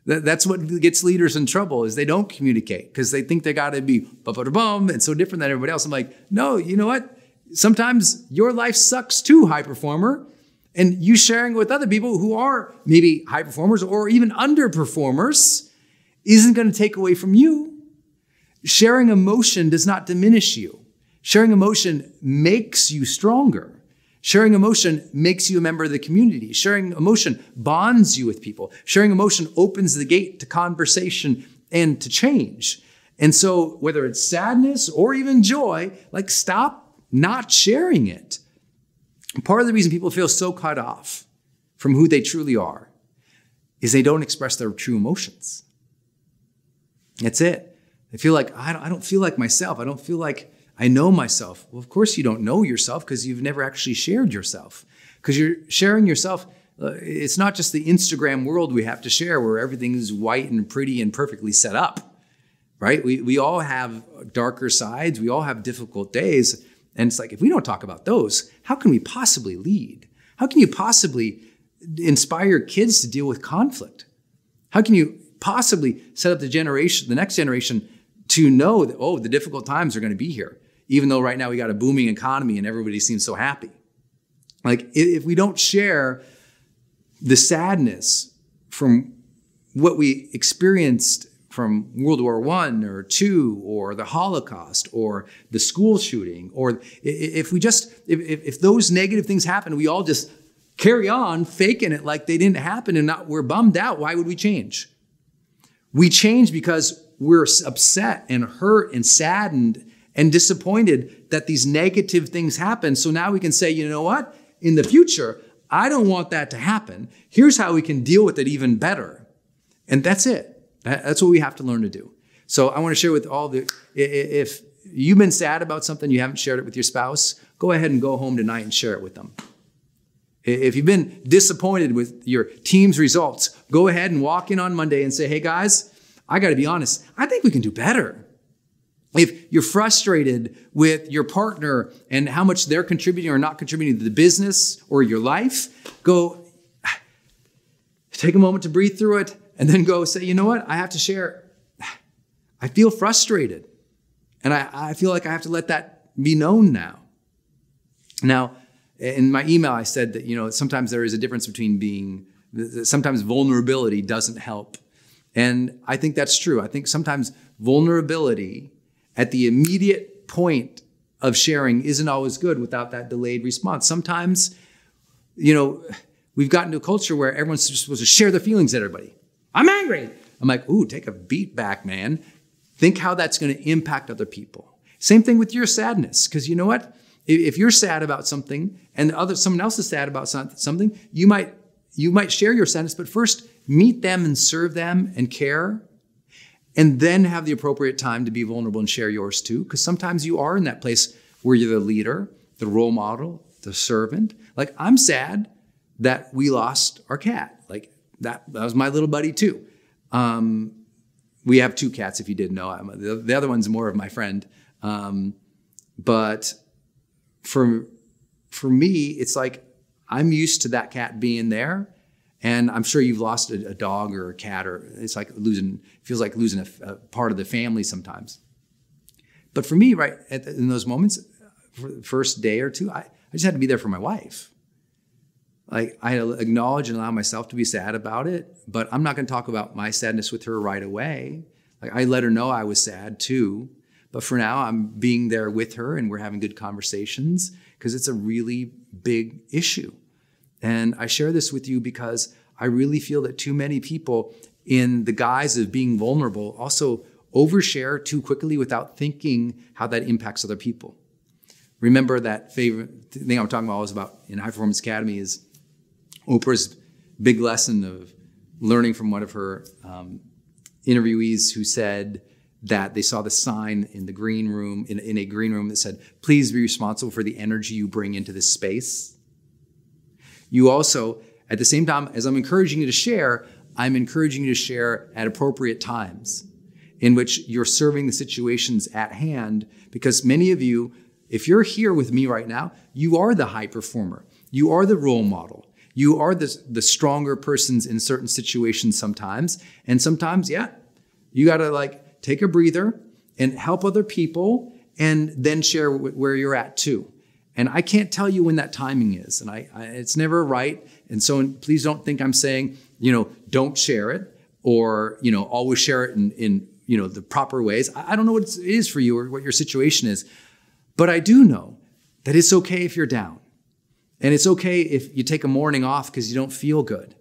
That's what gets leaders in trouble, is they don't communicate because they think they got to be bum and so different than everybody else. I'm like, no, you know what? Sometimes your life sucks too, high performer. And you sharing with other people who are maybe high performers or even underperformers isn't going to take away from you. Sharing emotion does not diminish you. Sharing emotion makes you stronger. Sharing emotion makes you a member of the community. Sharing emotion bonds you with people. Sharing emotion opens the gate to conversation and to change. And so whether it's sadness or even joy, like stop not sharing it. Part of the reason people feel so cut off from who they truly are is they don't express their true emotions. That's it. They feel like, I don't feel like myself. I don't feel like I know myself. Well, of course you don't know yourself because you've never actually shared yourself. Because you're sharing yourself. It's not just the Instagram world we have to share where everything is white and pretty and perfectly set up, right? We all have darker sides. We all have difficult days. And it's like, if we don't talk about those, how can we possibly lead? How can you possibly inspire kids to deal with conflict? How can you possibly set up the next generation to know that, oh, the difficult times are going to be here, even though right now we got a booming economy and everybody seems so happy. Like if we don't share the sadness from what we experienced from World War I or II or the Holocaust or the school shooting, or if those negative things happen, we all just carry on faking it like they didn't happen and we're bummed out. Why would we change? We change because we're upset and hurt and saddened and disappointed that these negative things happen. So now we can say, you know what? In the future, I don't want that to happen. Here's how we can deal with it even better. And that's it. That's what we have to learn to do. So I want to share with if you've been sad about something, you haven't shared it with your spouse, go ahead and go home tonight and share it with them. If you've been disappointed with your team's results, go ahead and walk in on Monday and say, hey guys, I got to be honest, I think we can do better. If you're frustrated with your partner and how much they're contributing or not contributing to the business or your life, go take a moment to breathe through it and then go say, you know what? I have to share. I feel frustrated and I feel like I have to let that be known now. Now, in my email, I said that, sometimes there is a difference between sometimes vulnerability doesn't help. And I think that's true. I think sometimes vulnerability at the immediate point of sharing isn't always good without that delayed response. Sometimes, we've gotten to a culture where everyone's just supposed to share their feelings with everybody. I'm angry. I'm like, ooh, take a beat back, man. Think how that's going to impact other people. Same thing with your sadness. Because you know what? If you're sad about something and someone else is sad about something, you might share your sadness, but first meet them and serve them and care, and then have the appropriate time to be vulnerable and share yours too. Because sometimes you are in that place where you're the leader, the role model, the servant. Like, I'm sad that we lost our cat. Like that was my little buddy too. We have 2 cats, if you didn't know. The other one's more of my friend. But for me, it's like I'm used to that cat being there. And I'm sure you've lost a dog or a cat, or it's like feels like losing a part of the family sometimes. But for me, right, in those moments, for the first day or two, I just had to be there for my wife. Like, I had to acknowledge and allow myself to be sad about it, but I'm not going to talk about my sadness with her right away. Like, I let her know I was sad too. But for now, I'm being there with her and we're having good conversations because it's a really big issue. And I share this with you because I really feel that too many people, in the guise of being vulnerable, also overshare too quickly without thinking how that impacts other people. Remember that favorite thing I'm talking about always about in High Performance Academy is Oprah's big lesson of learning from one of her interviewees who said that they saw the sign in the green room, in a green room that said, please be responsible for the energy you bring into this space. You also, at the same time as I'm encouraging you to share, I'm encouraging you to share at appropriate times in which you're serving the situations at hand, because many of you, if you're here with me right now, you are the high performer. You are the role model. You are the stronger persons in certain situations sometimes. And sometimes, you got to take a breather and help other people and then share where you're at too. And I can't tell you when that timing is. And it's never right. And so please don't think I'm saying, don't share it or, always share it in the proper ways. I don't know what it is for you or what your situation is, but I do know that it's okay if you're down. And it's okay if you take a morning off because you don't feel good.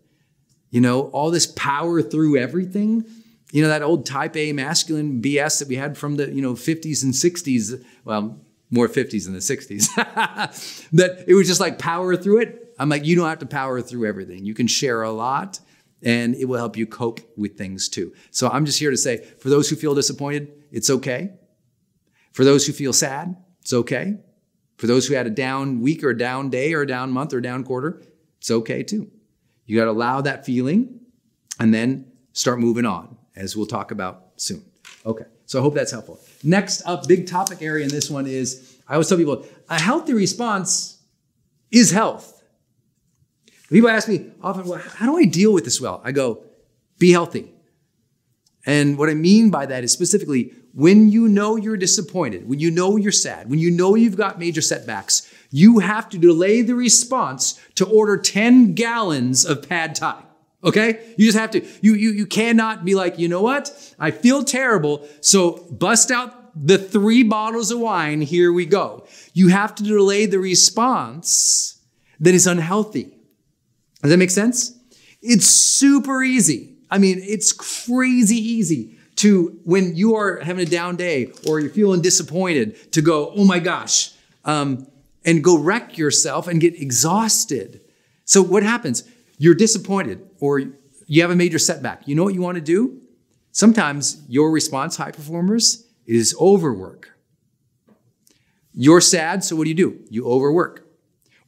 All this power through everything, that old type A masculine BS that we had from the, 50s and 60s, well, more 50s than the 60s, that it was just like power through it. I'm like, you don't have to power through everything. You can share a lot and it will help you cope with things too. So I'm just here to say, for those who feel disappointed, it's okay. For those who feel sad, it's okay. For those who had a down week or a down day or a down month or a down quarter, it's okay too. You got to allow that feeling and then start moving on, as we'll talk about soon. Okay, so I hope that's helpful. Next up, big topic area in this one is, I always tell people, a healthy response is health. People ask me often, well, how do I deal with this well? I go, be healthy. And what I mean by that is specifically, when you know you're disappointed, when you know you're sad, when you know you've got major setbacks, you have to delay the response to order 10 gallons of pad thai. Okay? You just have to. You cannot be like, you know what? I feel terrible, so bust out the 3 bottles of wine. Here we go. You have to delay the response that is unhealthy. Does that make sense? It's super easy. I mean, it's crazy easy to, when you are having a down day or you're feeling disappointed, to go, oh my gosh, and go wreck yourself and get exhausted. So what happens? You're disappointed or you have a major setback. You know what you want to do? Sometimes your response, high performers, is overwork. You're sad, so what do? You overwork.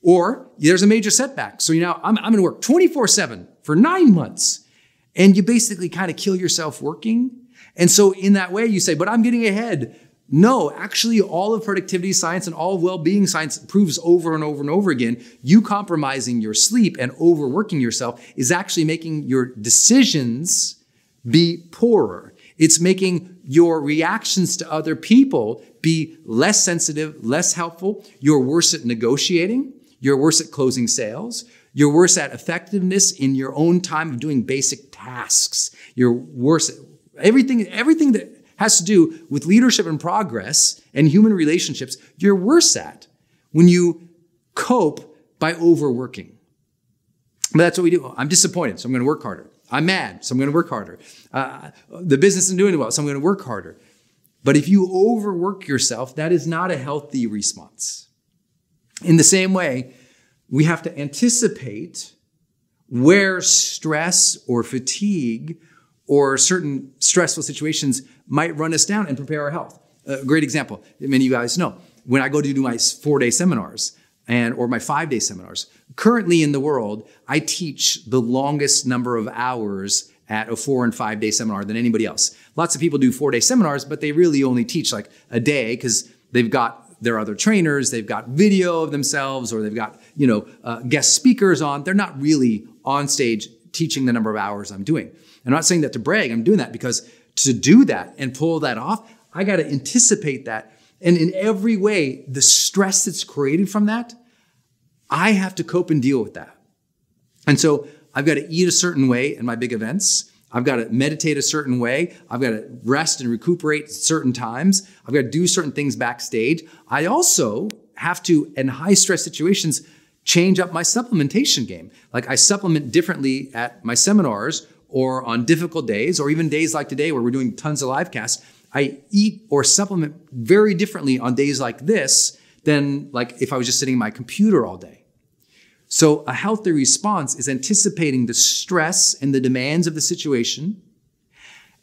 Or there's a major setback. So I'm going to work 24/7 for 9 months. And you basically kind of kill yourself working. And so in that way you say, but I'm getting ahead. No, actually all of productivity science and all of well-being science proves over and over and over again, you compromising your sleep and overworking yourself is actually making your decisions be poorer. It's making your reactions to other people be less sensitive, less helpful. You're worse at negotiating. You're worse at closing sales. You're worse at effectiveness in your own time of doing basic tasks. You're worse at everything that has to do with leadership and progress and human relationships. You're worse at when you cope by overworking. But that's what we do. I'm disappointed, so I'm going to work harder. I'm mad, so I'm going to work harder. The business isn't doing well, so I'm going to work harder. But if you overwork yourself, that is not a healthy response. In the same way, we have to anticipate where stress or fatigue or certain stressful situations might run us down and prepare our health. A great example, many of you guys know, when I go to do my 4-day seminars or my 5-day seminars, currently in the world, I teach the longest number of hours at a 4 and 5-day seminar than anybody else. Lots of people do 4-day seminars, but they really only teach like a day because they've got their other trainers, they've got video of themselves, or they've got, guest speakers on. They're not really on stage teaching the number of hours I'm doing. I'm not saying that to brag. I'm doing that because to do that and pull that off, I got to anticipate that. And in every way, the stress that's created from that, I have to cope and deal with that. And so I've got to eat a certain way in my big events. I've got to meditate a certain way. I've got to rest and recuperate certain times. I've got to do certain things backstage. I also have to, in high stress situations, change up my supplementation game. Like I supplement differently at my seminars or on difficult days, or even days like today where we're doing tons of live casts. I eat or supplement very differently on days like this than like if I was just sitting at my computer all day. So a healthy response is anticipating the stress and the demands of the situation,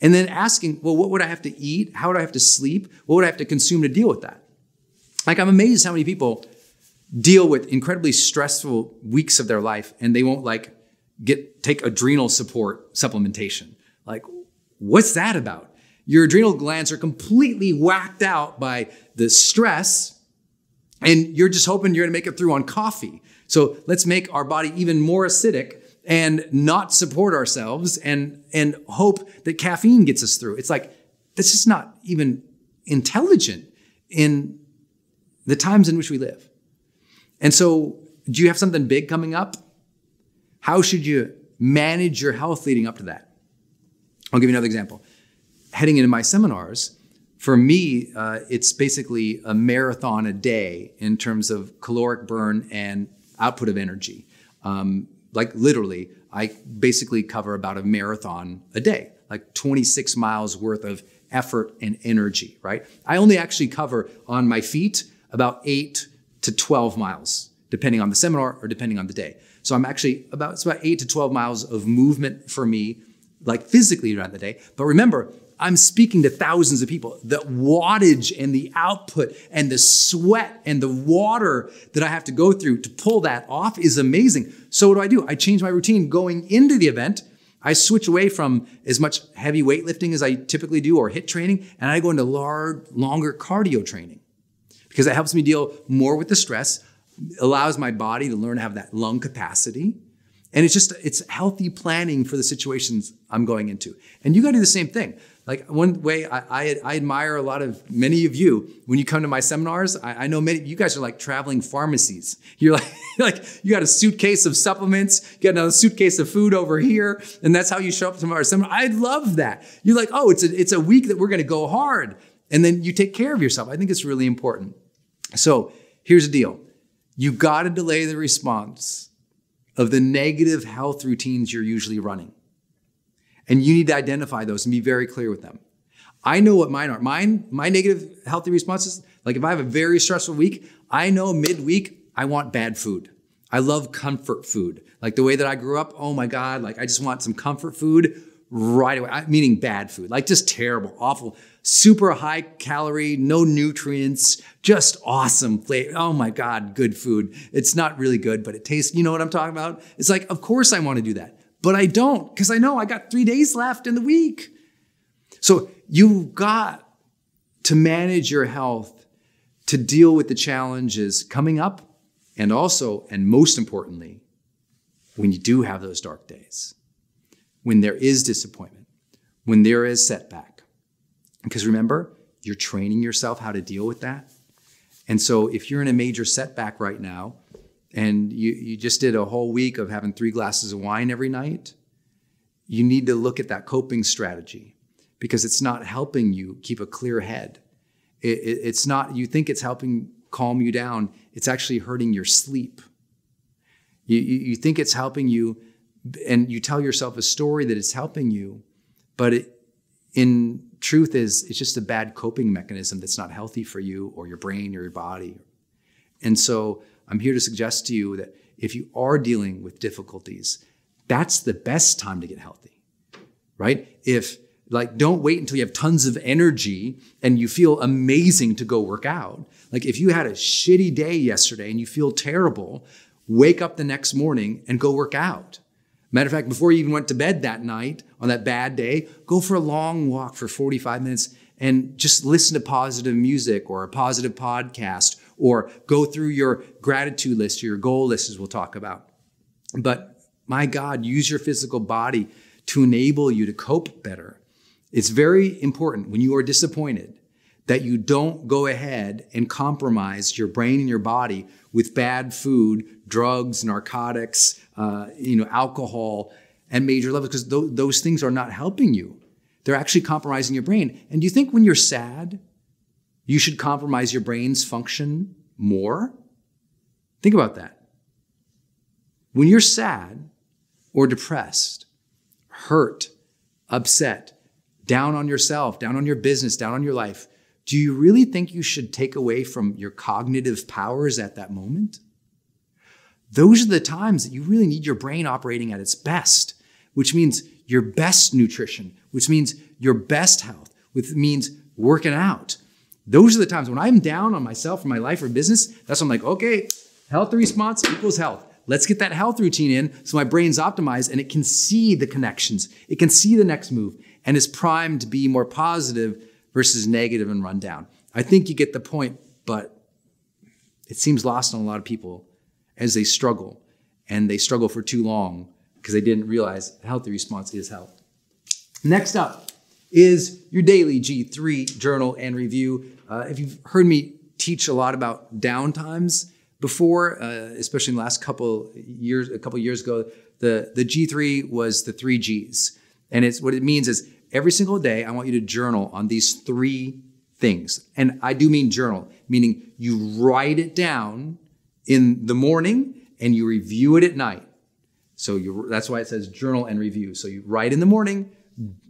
and then asking, well, what would I have to eat? How would I have to sleep? What would I have to consume to deal with that? Like, I'm amazed how many people deal with incredibly stressful weeks of their life and they won't take adrenal support supplementation. Like, what's that about? Your adrenal glands are completely whacked out by the stress and you're just hoping you're going to make it through on coffee. So let's make our body even more acidic and not support ourselves and hope that caffeine gets us through. It's like, this is not even intelligent in the times in which we live. And so, do you have something big coming up? How should you manage your health leading up to that? I'll give you another example. Heading into my seminars, for me, it's basically a marathon a day in terms of caloric burn and output of energy. Like literally, I basically cover about a marathon a day, like 26 miles worth of effort and energy, right? I only actually cover on my feet about 8 to 12 miles, depending on the seminar or depending on the day. So I'm actually it's about 8 to 12 miles of movement for me, like physically throughout the day. But remember, I'm speaking to thousands of people. The wattage and the output and the sweat and the water that I have to go through to pull that off is amazing. So what do? I change my routine going into the event. I switch away from as much heavy weightlifting as I typically do or HIIT training, and I go into longer cardio training because it helps me deal more with the stress, allows my body to learn to have that lung capacity. And it's healthy planning for the situations I'm going into. And you got to do the same thing. Like one way I admire many of you when you come to my seminars. I know many of you guys are like traveling pharmacies. You're like you got a suitcase of supplements, you got another suitcase of food over here, and that's how you show up to our seminar. I love that. You're like, oh, it's a week that we're going to go hard, and then you take care of yourself. I think it's really important. So here's the deal: you got to delay the response of the negative health routines you're usually running. And you need to identify those and be very clear with them. I know what mine are. My negative healthy responses, like if I have a very stressful week, I know midweek I want bad food. I love comfort food. Like the way that I grew up, oh my God, like I just want some comfort food right away. Meaning bad food, like just terrible, awful, super high calorie, no nutrients, just awesome flavor. Oh my God, good food. It's not really good, but it tastes, you know what I'm talking about? It's like, of course I want to do that. But I don't, because I know I got 3 days left in the week. So you've got to manage your health to deal with the challenges coming up, and also, and most importantly, when you do have those dark days, when there is disappointment, when there is setback. Because remember, you're training yourself how to deal with that. And so if you're in a major setback right now, and you just did a whole week of having 3 glasses of wine every night, you need to look at that coping strategy because it's not helping you keep a clear head. It's not, you think it's helping calm you down. It's actually hurting your sleep. You think it's helping you, and you tell yourself a story that it's helping you, but in truth it's just a bad coping mechanism that's not healthy for you or your brain or your body. And so I'm here to suggest to you that if you are dealing with difficulties, that's the best time to get healthy, right? Don't wait until you have tons of energy and you feel amazing to go work out. Like if you had a shitty day yesterday and you feel terrible, wake up the next morning and go work out. Matter of fact, before you even went to bed that night on that bad day, go for a long walk for 45 minutes and just listen to positive music or a positive podcast, or go through your gratitude list or your goal list, as we'll talk about. But my God, use your physical body to enable you to cope better. It's very important when you are disappointed that you don't go ahead and compromise your brain and your body with bad food, drugs, narcotics, alcohol at major levels, because those things are not helping you. They're actually compromising your brain. And do you think when you're sad, you should compromise your brain's function more? Think about that. When you're sad or depressed, hurt, upset, down on yourself, down on your business, down on your life, do you really think you should take away from your cognitive powers at that moment? Those are the times that you really need your brain operating at its best, which means your best nutrition, which means your best health, which means working out. Those are the times when I'm down on myself or my life or business, that's when I'm like, okay, health response equals health. Let's get that health routine in so my brain's optimized and it can see the connections. It can see the next move and is primed to be more positive versus negative and run down. I think you get the point, but it seems lost on a lot of people as they struggle, and they struggle for too long because they didn't realize a healthy response is health. Next up is your daily G3 journal and review. If you've heard me teach a lot about downtimes before, especially in the last couple years ago, the G3 was the 3 Gs. And what it means is every single day, I want you to journal on these 3 things. And I do mean journal, meaning you write it down in the morning and you review it at night. So that's why it says journal and review. So you write in the morning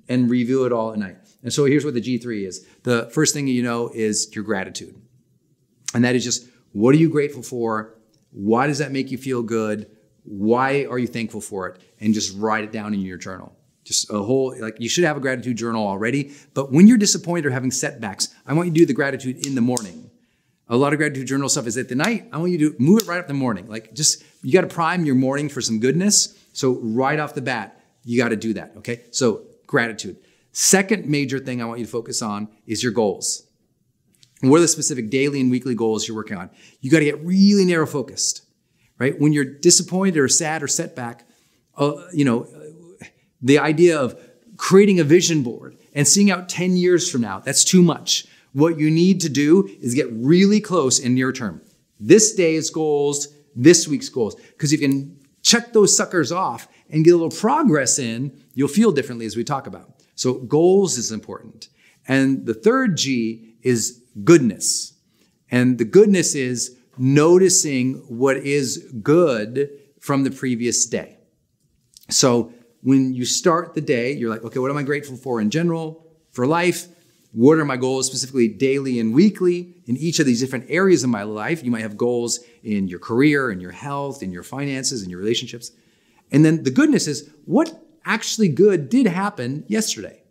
and review it all at night. And so here's what the G3 is. The first thing you know is your gratitude. And that is just, what are you grateful for? Why does that make you feel good? Why are you thankful for it? And just write it down in your journal. Just a whole, like, you should have a gratitude journal already. But when you're disappointed or having setbacks, I want you to do the gratitude in the morning. A lot of gratitude journal stuff is at the night. I want you to move it right up the morning. Like, just, you got to prime your morning for some goodness. So right off the bat, you got to do that. Okay. So gratitude. Second major thing I want you to focus on is your goals. What are the specific daily and weekly goals you're working on? You got to get really narrow focused, right? When you're disappointed or sad or setback, the idea of creating a vision board and seeing out 10 years from now, that's too much. What you need to do is get really close in near term. This day's goals, this week's goals. Because if you can check those suckers off and get a little progress in, you'll feel differently, as we talk about. So goals is important. And the third G is goodness. And the goodness is noticing what is good from the previous day. So when you start the day, you're like, okay, what am I grateful for in general, for life? What are my goals specifically daily and weekly in each of these different areas of my life? You might have goals in your career, in your health, in your finances, in your relationships. And then the goodness is, what actually good did happen yesterday?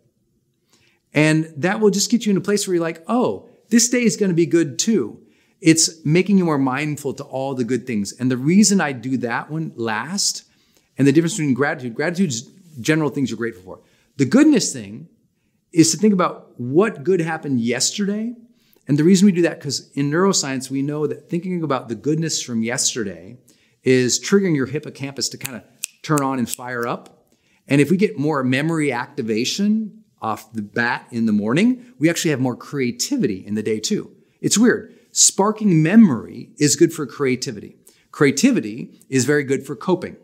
And that will just get you in a place where you're like, oh, this day is going to be good too. It's making you more mindful to all the good things. And the reason I do that one last, and the difference between gratitude is general things you're grateful for. The goodness thing is to think about what good happened yesterday. And the reason we do that, because in neuroscience, we know that thinking about the goodness from yesterday is triggering your hippocampus to kind of turn on and fire up. And if we get more memory activation off the bat in the morning, we actually have more creativity in the day too. It's weird. Sparking memory is good for creativity. Creativity is very good for coping.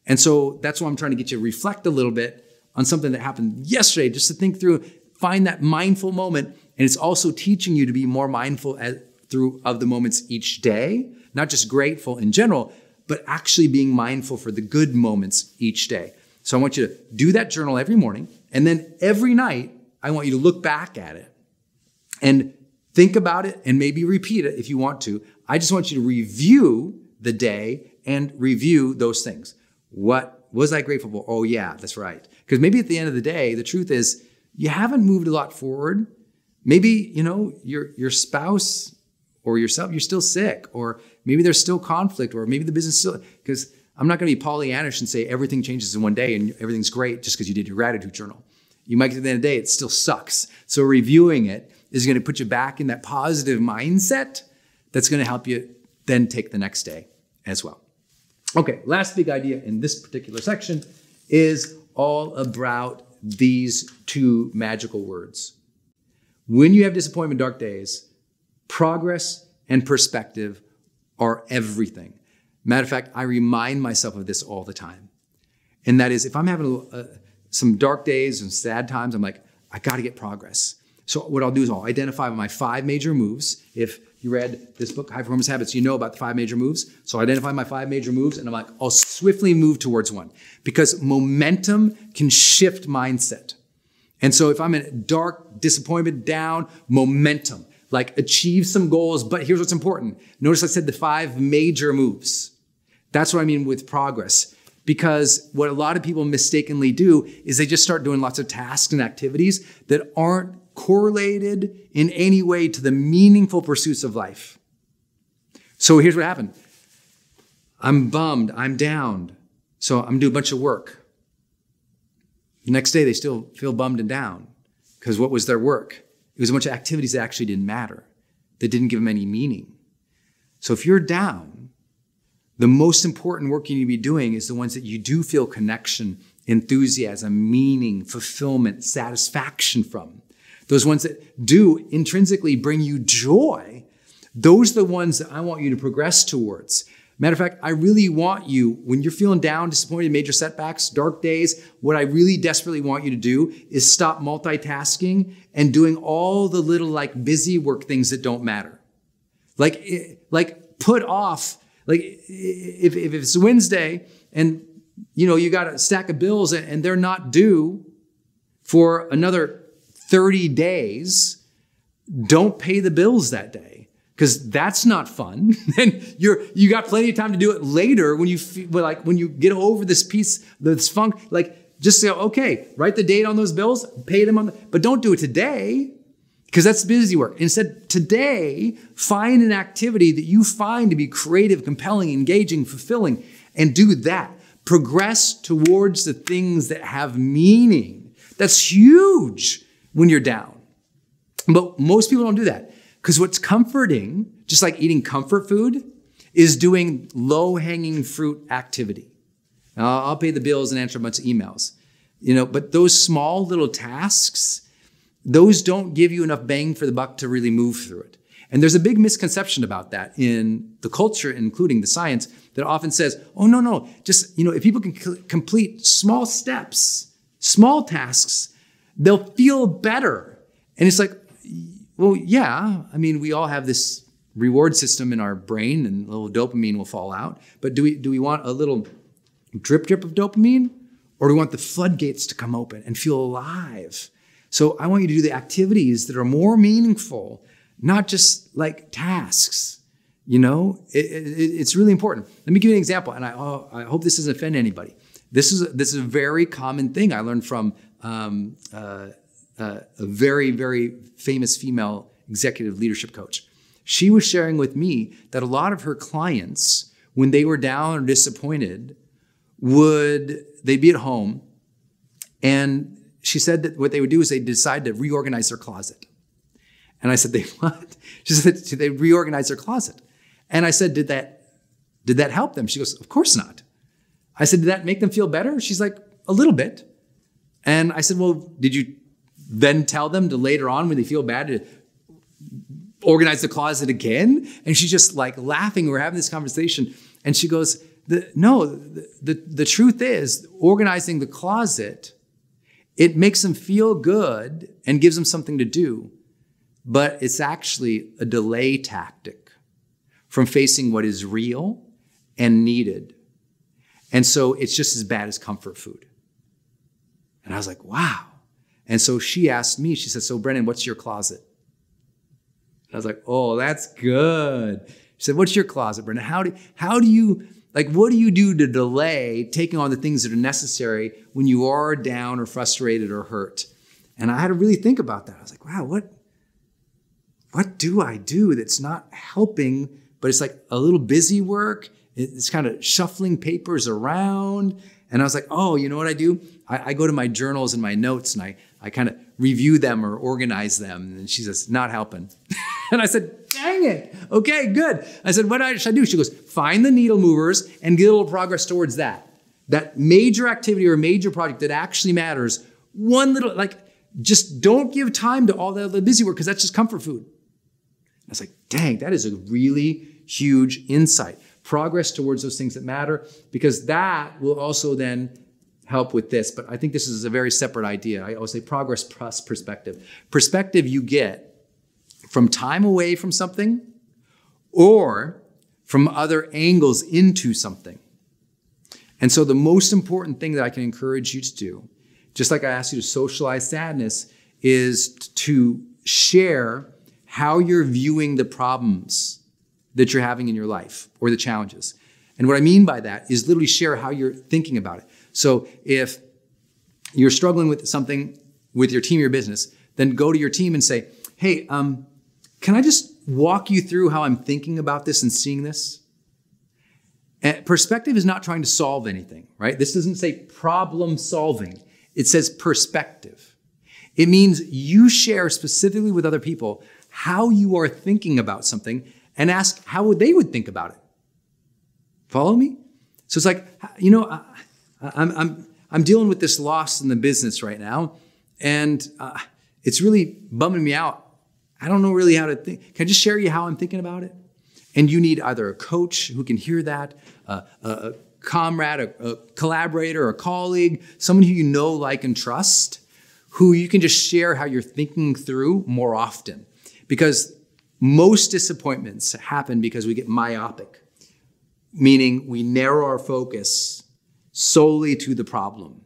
And so that's why I'm trying to get you to reflect a little bit on something that happened yesterday, just to think through, find that mindful moment. And it's also teaching you to be more mindful of the moments each day, not just grateful in general, but actually being mindful for the good moments each day. So I want you to do that journal every morning. And then every night, I want you to look back at it and think about it and maybe repeat it if you want to. I just want you to review the day and review those things. What was I grateful for? Oh yeah, that's right. Because maybe at the end of the day, the truth is you haven't moved a lot forward. Maybe, your spouse or yourself, you're still sick, or maybe there's still conflict, or maybe the business still, because I'm not going to be Pollyannish and say everything changes in one day and everything's great just because you did your gratitude journal. You might get to the end of the day, it still sucks. So reviewing it is going to put you back in that positive mindset that's going to help you then take the next day as well. Okay, last big idea in this particular section is all about these 2 magical words. When you have disappointment, dark days, progress and perspective are everything. Matter of fact, I remind myself of this all the time. And that is, if I'm having some dark days and sad times, I'm like, I got to get progress. So what I'll do is I'll identify my 5 major moves. If you read this book, High Performance Habits, you know about the 5 major moves. So I identify my 5 major moves and I'm like, I'll swiftly move towards one, because momentum can shift mindset. And so if I'm in dark, disappointment, down, momentum, like achieve some goals, but here's what's important. Notice I said the 5 major moves. That's what I mean with progress. Because what a lot of people mistakenly do is they just start doing lots of tasks and activities that aren't correlated in any way to the meaningful pursuits of life. So here's what happened. I'm bummed, I'm down. So I'm doing a bunch of work. The next day they still feel bummed and down, because what was their work? It was a bunch of activities that actually didn't matter, that didn't give them any meaning. So if you're down, the most important work you need to be doing is the ones that you do feel connection, enthusiasm, meaning, fulfillment, satisfaction from. Those ones that do intrinsically bring you joy, those are the ones that I want you to progress towards. Matter of fact, I really want you, when you're feeling down, disappointed, major setbacks, dark days, what I really desperately want you to do is stop multitasking and doing all the little like busy work things that don't matter. Like put off, like if it's Wednesday and you got a stack of bills and they're not due for another 30 days, don't pay the bills that day. Because that's not fun. And you got plenty of time to do it later when you get over this piece, this funk. Like just say, okay, write the date on those bills, pay them but don't do it today because that's busy work. Instead, today, find an activity that you find to be creative, compelling, engaging, fulfilling, and do that. Progress towards the things that have meaning. That's huge when you're down. But most people don't do that. Because what's comforting, just like eating comfort food, is doing low-hanging fruit activity. Now, I'll pay the bills and answer a bunch of emails. But those small little tasks, those don't give you enough bang for the buck to really move through it. And there's a big misconception about that in the culture, including the science, that often says, oh, no, just, if people can complete small steps, small tasks, they'll feel better. And it's like, well, yeah, we all have this reward system in our brain and a little dopamine will fall out. But do we want a little drip of dopamine, or do we want the floodgates to come open and feel alive? So I want you to do the activities that are more meaningful, not just like tasks. It's really important. Let me give you an example, and I hope this doesn't offend anybody. This is a very common thing I learned from a very, very famous female executive leadership coach. She was sharing with me that a lot of her clients, when they were down or disappointed, they'd be at home, and she said that what they would do is they'd decide to reorganize their closet. And I said, they what? She said, they reorganize their closet. And I said, did that help them? She goes, of course not. I said, did that make them feel better? She's like, a little bit. And I said, well, did you then tell them to later on when they feel bad to organize the closet again? And she's just like laughing. We're having this conversation. And she goes, the truth is organizing the closet, it makes them feel good and gives them something to do. But it's actually a delay tactic from facing what is real and needed. And so it's just as bad as comfort food. And I was like, wow. And so she asked me, she said, so Brendon, what's your closet? And I was like, oh, that's good. She said, what's your closet, Brendon? How do you, what do you do to delay taking on the things that are necessary when you are down or frustrated or hurt? And I had to really think about that. I was like, wow, what do I do that's not helping, but it's like a little busy work? It's kind of shuffling papers around. And I was like, oh, you know what I do? I go to my journals and my notes and I kind of review them or organize them. And she says, not helping. And I said, dang it. Okay, good. I said, what should I do? She goes, find the needle movers and get a little progress towards that. That major activity or major project that actually matters. One little, just don't give time to all the other busy work because that's just comfort food. I was like, dang, that is a really huge insight. Progress towards those things that matter, because that will also then help with this. But I think this is a very separate idea. I always say progress plus perspective. Perspective you get from time away from something or from other angles into something. And so the most important thing that I can encourage you to do, just like I asked you to socialize sadness, is to share how you're viewing the problems that you're having in your life or the challenges. And what I mean by that is literally share how you're thinking about it. So if you're struggling with something with your team or your business, then go to your team and say, hey, can I just walk you through how I'm thinking about this and seeing this? And perspective is not trying to solve anything, right? This doesn't say problem solving. It says perspective. It means you share specifically with other people how you are thinking about something and ask how they would think about it. Follow me? So it's like, I'm dealing with this loss in the business right now, and it's really bumming me out. I don't know really how to think. Can I just share you how I'm thinking about it? And you need either a coach who can hear that, a comrade, a collaborator, a colleague, someone who you know, like, and trust, who you can just share how you're thinking through more often. Because most disappointments happen because we get myopic, meaning we narrow our focus solely to the problem.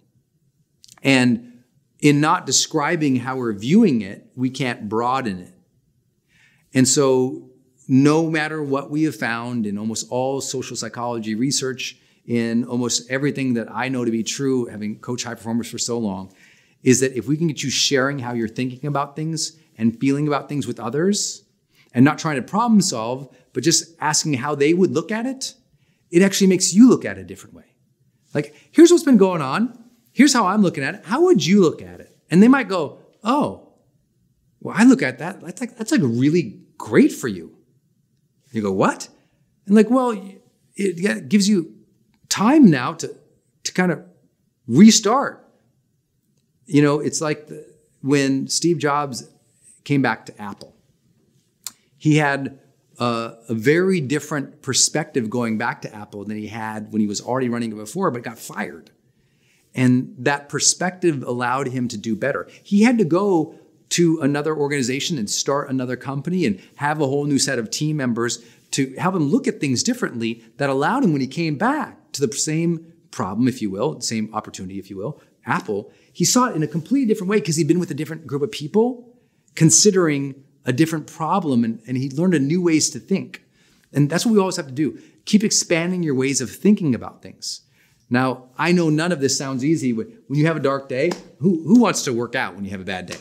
And in not describing how we're viewing it, we can't broaden it. And so no matter what we have found in almost all social psychology research, in almost everything that I know to be true, having coached high performers for so long, is that if we can get you sharing how you're thinking about things and feeling about things with others, and not trying to problem solve, but just asking how they would look at it, it actually makes you look at it a different way. Like, here's what's been going on. Here's how I'm looking at it. How would you look at it? And they might go, oh, well, I look at that. That's like really great for you. And you go, what? And like, well, it gives you time now to kind of restart. You know, it's like when Steve Jobs came back to Apple. He had a very different perspective going back to Apple than he had when he was already running it before, but got fired. And that perspective allowed him to do better. He had to go to another organization and start another company and have a whole new set of team members to help him look at things differently that allowed him, when he came back to the same problem, if you will, the same opportunity, if you will, Apple, he saw it in a completely different way because he'd been with a different group of people, considering a different problem, and he learned a new ways to think. And that's what we always have to do. Keep expanding your ways of thinking about things. Now, I know none of this sounds easy. When you have a dark day, who wants to work out when you have a bad day?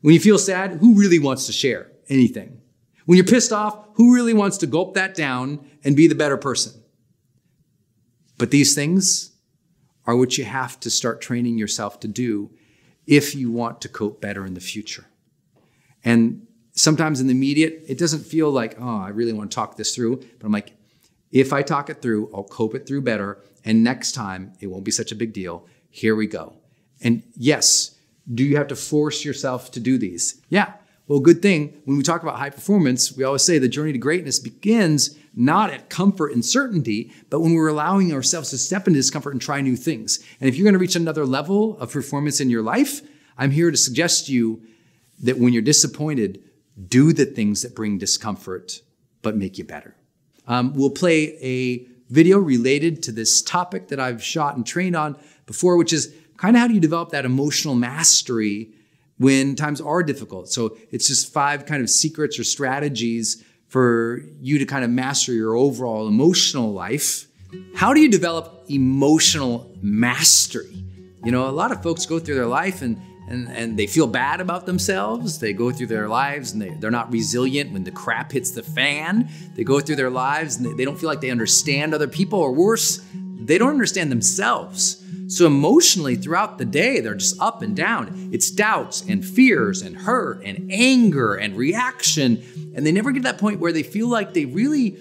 When you feel sad, who really wants to share anything? When you're pissed off, who really wants to gulp that down and be the better person? But these things are what you have to start training yourself to do if you want to cope better in the future. And sometimes in the immediate, it doesn't feel like, oh, I really want to talk this through. But I'm like, if I talk it through, I'll cope it through better. And next time, it won't be such a big deal. Here we go. And yes, do you have to force yourself to do these? Yeah. Well, good thing, when we talk about high performance, we always say the journey to greatness begins not at comfort and certainty, but when we're allowing ourselves to step into discomfort and try new things. And if you're going to reach another level of performance in your life, I'm here to suggest to you that when you're disappointed, do the things that bring discomfort, but make you better. We'll play a video related to this topic that I've shot and trained on before, which is kind of how do you develop that emotional mastery when times are difficult. So it's just 5 kind of secrets or strategies for you to kind of master your overall emotional life. How do you develop emotional mastery? You know, a lot of folks go through their life and they feel bad about themselves. They go through their lives and they're not resilient when the crap hits the fan. They go through their lives and they don't feel like they understand other people, or worse, they don't understand themselves. So emotionally throughout the day, they're just up and down. It's doubts and fears and hurt and anger and reaction. And they never get to that point where they feel like they really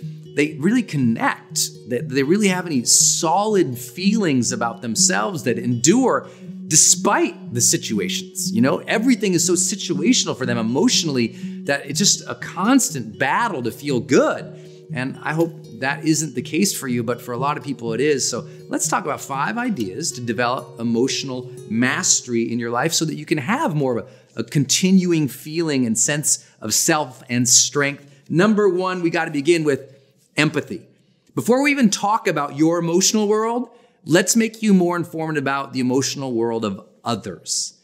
connect, that they really have any solid feelings about themselves that endure despite the situations. You know, everything is so situational for them emotionally that it's just a constant battle to feel good. And I hope that isn't the case for you, but for a lot of people it is. So let's talk about 5 ideas to develop emotional mastery in your life so that you can have more of a continuing feeling and sense of self and strength. Number 1, we got to begin with empathy. Before we even talk about your emotional world, let's make you more informed about the emotional world of others.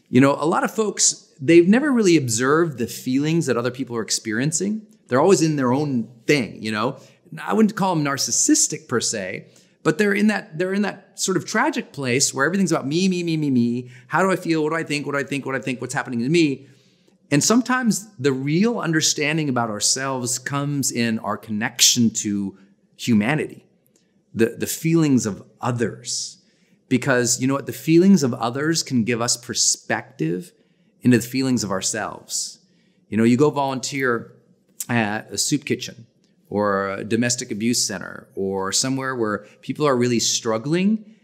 You know, a lot of folks, they've never really observed the feelings that other people are experiencing. They're always in their own thing, you know. I wouldn't call them narcissistic per se, but they're in that sort of tragic place where everything's about me, me, me, me, me. How do I feel? What do I think? What do I think? What do I think? What's happening to me? And sometimes the real understanding about ourselves comes in our connection to humanity, the feelings of others. Because you know what? The feelings of others can give us perspective into the feelings of ourselves. You know, you go volunteer at a soup kitchen or a domestic abuse center or somewhere where people are really struggling.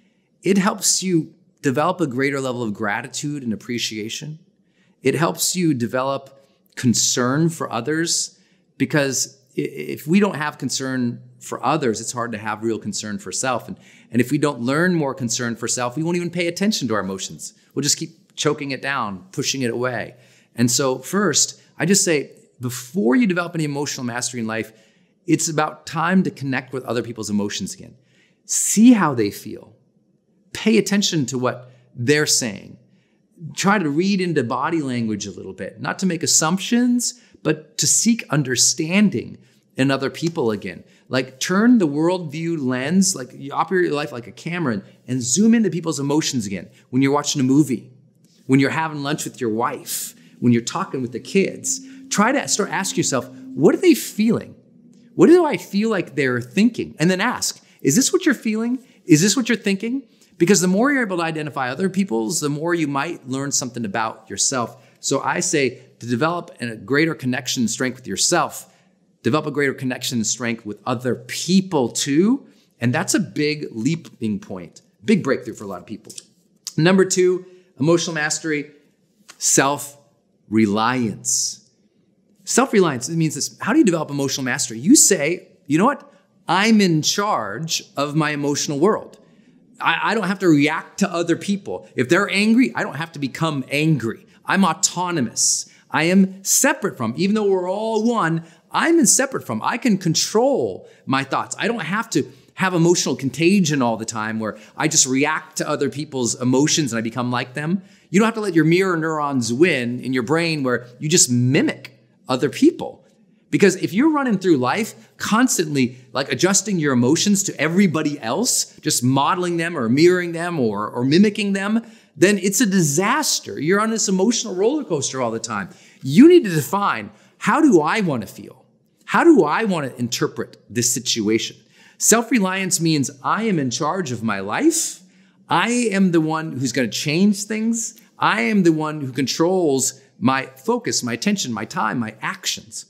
It helps you develop a greater level of gratitude and appreciation. It helps you develop concern for others because if we don't have concern for others, it's hard to have real concern for self. And if we don't learn more concern for self, we won't even pay attention to our emotions. We'll just keep choking it down, pushing it away. And so first, I just say, before you develop any emotional mastery in life, it's about time to connect with other people's emotions again. See how they feel. Pay attention to what they're saying. Try to read into body language a little bit, not to make assumptions, but to seek understanding in other people again. Like turn the worldview lens, like you operate your life like a camera and zoom into people's emotions again. When you're watching a movie, when you're having lunch with your wife, when you're talking with the kids, try to start asking yourself, what are they feeling? What do I feel like they're thinking? And then ask, is this what you're feeling? Is this what you're thinking? Because the more you're able to identify other people's, the more you might learn something about yourself. So I say to develop a greater connection and strength with yourself, develop a greater connection and strength with other people too. And that's a big leaping point, big breakthrough for a lot of people. Number 2, emotional mastery, self-reliance. Self-reliance means this. How do you develop emotional mastery? You say, you know what? I'm in charge of my emotional world. I don't have to react to other people. If they're angry, I don't have to become angry. I'm autonomous. I am separate from, even though we're all one, I'm separate from. I can control my thoughts. I don't have to have emotional contagion all the time where I just react to other people's emotions and I become like them. You don't have to let your mirror neurons win in your brain where you just mimic other people. Because if you're running through life constantly like adjusting your emotions to everybody else, just modeling them or mirroring them or mimicking them, then it's a disaster. You're on this emotional roller coaster all the time. You need to define, how do I want to feel? How do I want to interpret this situation? Self-reliance means I am in charge of my life. I am the one who's going to change things. I am the one who controls my focus, my attention, my time, my actions.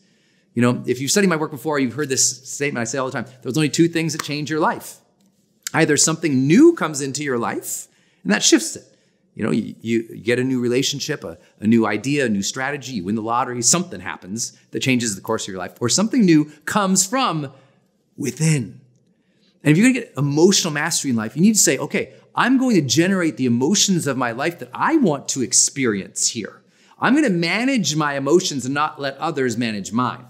You know, if you've studied my work before, you've heard this statement I say all the time. There's only 2 things that change your life. Either something new comes into your life, and that shifts it. You know, you get a new relationship, a new idea, a new strategy, you win the lottery, something happens that changes the course of your life. Or something new comes from within. And if you're going to get emotional mastery in life, you need to say, okay, I'm going to generate the emotions of my life that I want to experience here. I'm going to manage my emotions and not let others manage mine.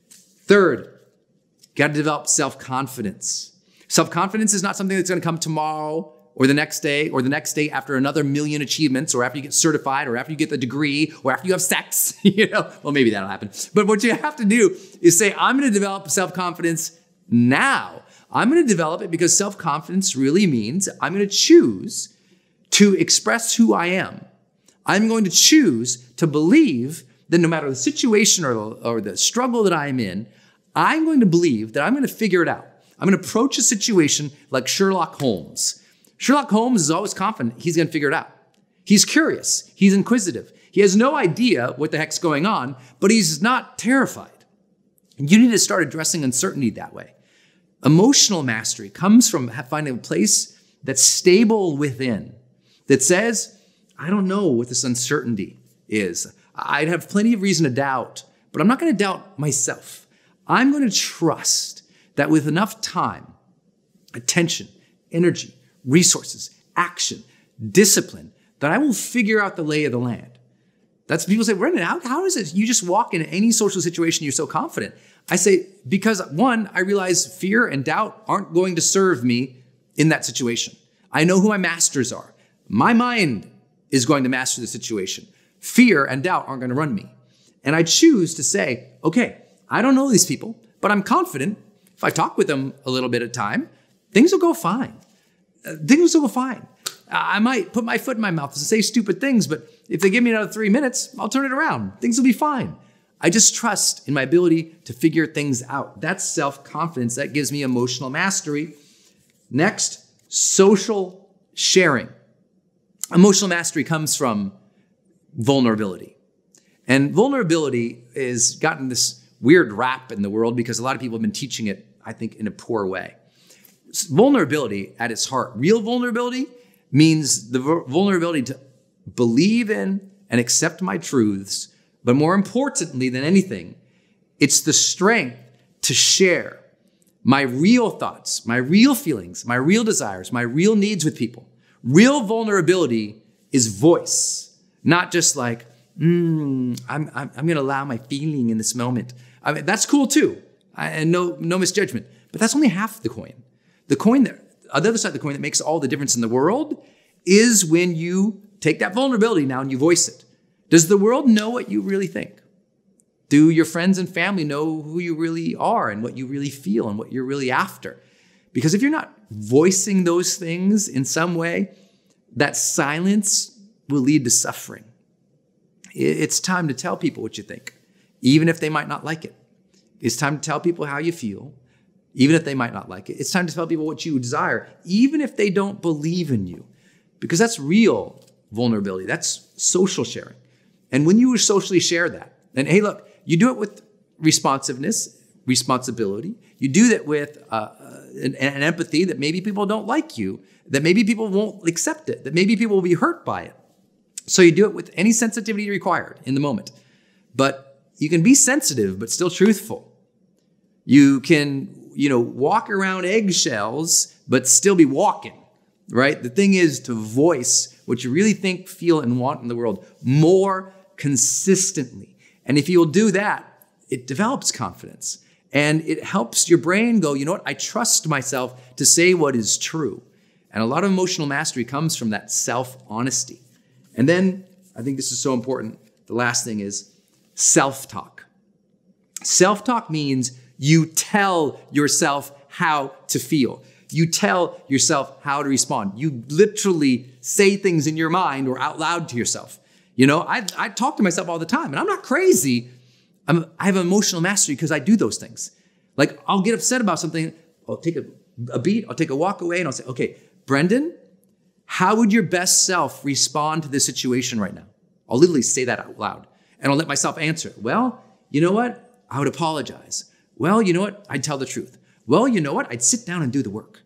Third, got to develop self-confidence. Self-confidence is not something that's going to come tomorrow or the next day after another million achievements or after you get certified or after you get the degree or after you have sex. Well, maybe that'll happen. But what you have to do is say, I'm going to develop self-confidence now. I'm going to develop it because self-confidence really means I'm going to choose to express who I am. I'm going to choose to believe that no matter the situation or the struggle that I'm in, I'm going to believe that I'm going to figure it out. I'm going to approach a situation like Sherlock Holmes. Sherlock Holmes is always confident he's going to figure it out. He's curious. He's inquisitive. He has no idea what the heck's going on, but he's not terrified. You need to start addressing uncertainty that way. Emotional mastery comes from finding a place that's stable within, that says, I don't know what this uncertainty is. I'd have plenty of reason to doubt, but I'm not going to doubt myself. I'm going to trust that with enough time, attention, energy, resources, action, discipline, that I will figure out the lay of the land. That's people say, Brendon, how is it you just walk into any social situation, you're so confident? I say, because 1, I realize fear and doubt aren't going to serve me in that situation. I know who my masters are. My mind is going to master the situation. Fear and doubt aren't going to run me. And I choose to say, okay, I don't know these people, but I'm confident if I talk with them a little bit at a time, things will go fine. Things will go fine. I might put my foot in my mouth and say stupid things, but if they give me another 3 minutes, I'll turn it around. Things will be fine. I just trust in my ability to figure things out. That's self-confidence. That gives me emotional mastery. Next, social sharing. Emotional mastery comes from vulnerability. And vulnerability has gotten this weird rap in the world because a lot of people have been teaching it, I think, in a poor way. Vulnerability at its heart, real vulnerability means the vulnerability to believe in and accept my truths. But more importantly than anything, it's the strength to share my real thoughts, my real feelings, my real desires, my real needs with people. Real vulnerability is voice, not just like, I'm going to allow my feeling in this moment. I mean, that's cool too, and no misjudgment, but that's only half the coin. The coin that, on the other side of the coin that makes all the difference in the world is when you take that vulnerability now and you voice it. Does the world know what you really think? Do your friends and family know who you really are and what you really feel and what you're really after? Because if you're not voicing those things in some way, that silence will lead to suffering. It's time to tell people what you think, even if they might not like it. It's time to tell people how you feel, even if they might not like it. It's time to tell people what you desire, even if they don't believe in you, because that's real vulnerability. That's social sharing. And when you socially share that, and hey, look, you do it with responsiveness, responsibility. You do that with an empathy that maybe people don't like you, that maybe people won't accept it, that maybe people will be hurt by it. So you do it with any sensitivity required in the moment. But you can be sensitive, but still truthful. You can, walk around eggshells, but still be walking, right? The thing is to voice what you really think, feel, and want in the world more consistently. And if you'll do that, it develops confidence. And it helps your brain go, you know what? I trust myself to say what is true. And a lot of emotional mastery comes from that self-honesty. And then, I think this is so important, the last thing is self-talk. Self-talk means you tell yourself how to feel. You tell yourself how to respond. You literally say things in your mind or out loud to yourself. I talk to myself all the time, and I'm not crazy. I have emotional mastery because I do those things. Like, I'll get upset about something. I'll take a beat. I'll take a walk away, and I'll say, okay, Brendon, how would your best self respond to this situation right now? I'll literally say that out loud, and I'll let myself answer. Well, you know what? I would apologize. Well, you know what? I'd tell the truth. Well, you know what? I'd sit down and do the work.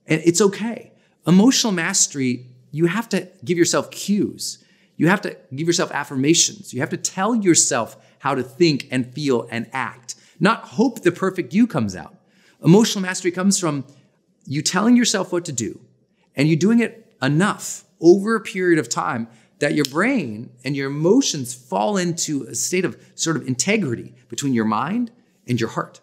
And it's okay. Emotional mastery, you have to give yourself cues. You have to give yourself affirmations. You have to tell yourself how to think and feel and act, not hope the perfect you comes out. Emotional mastery comes from you telling yourself what to do and you doing it enough over a period of time that your brain and your emotions fall into a state of sort of integrity between your mind and your heart.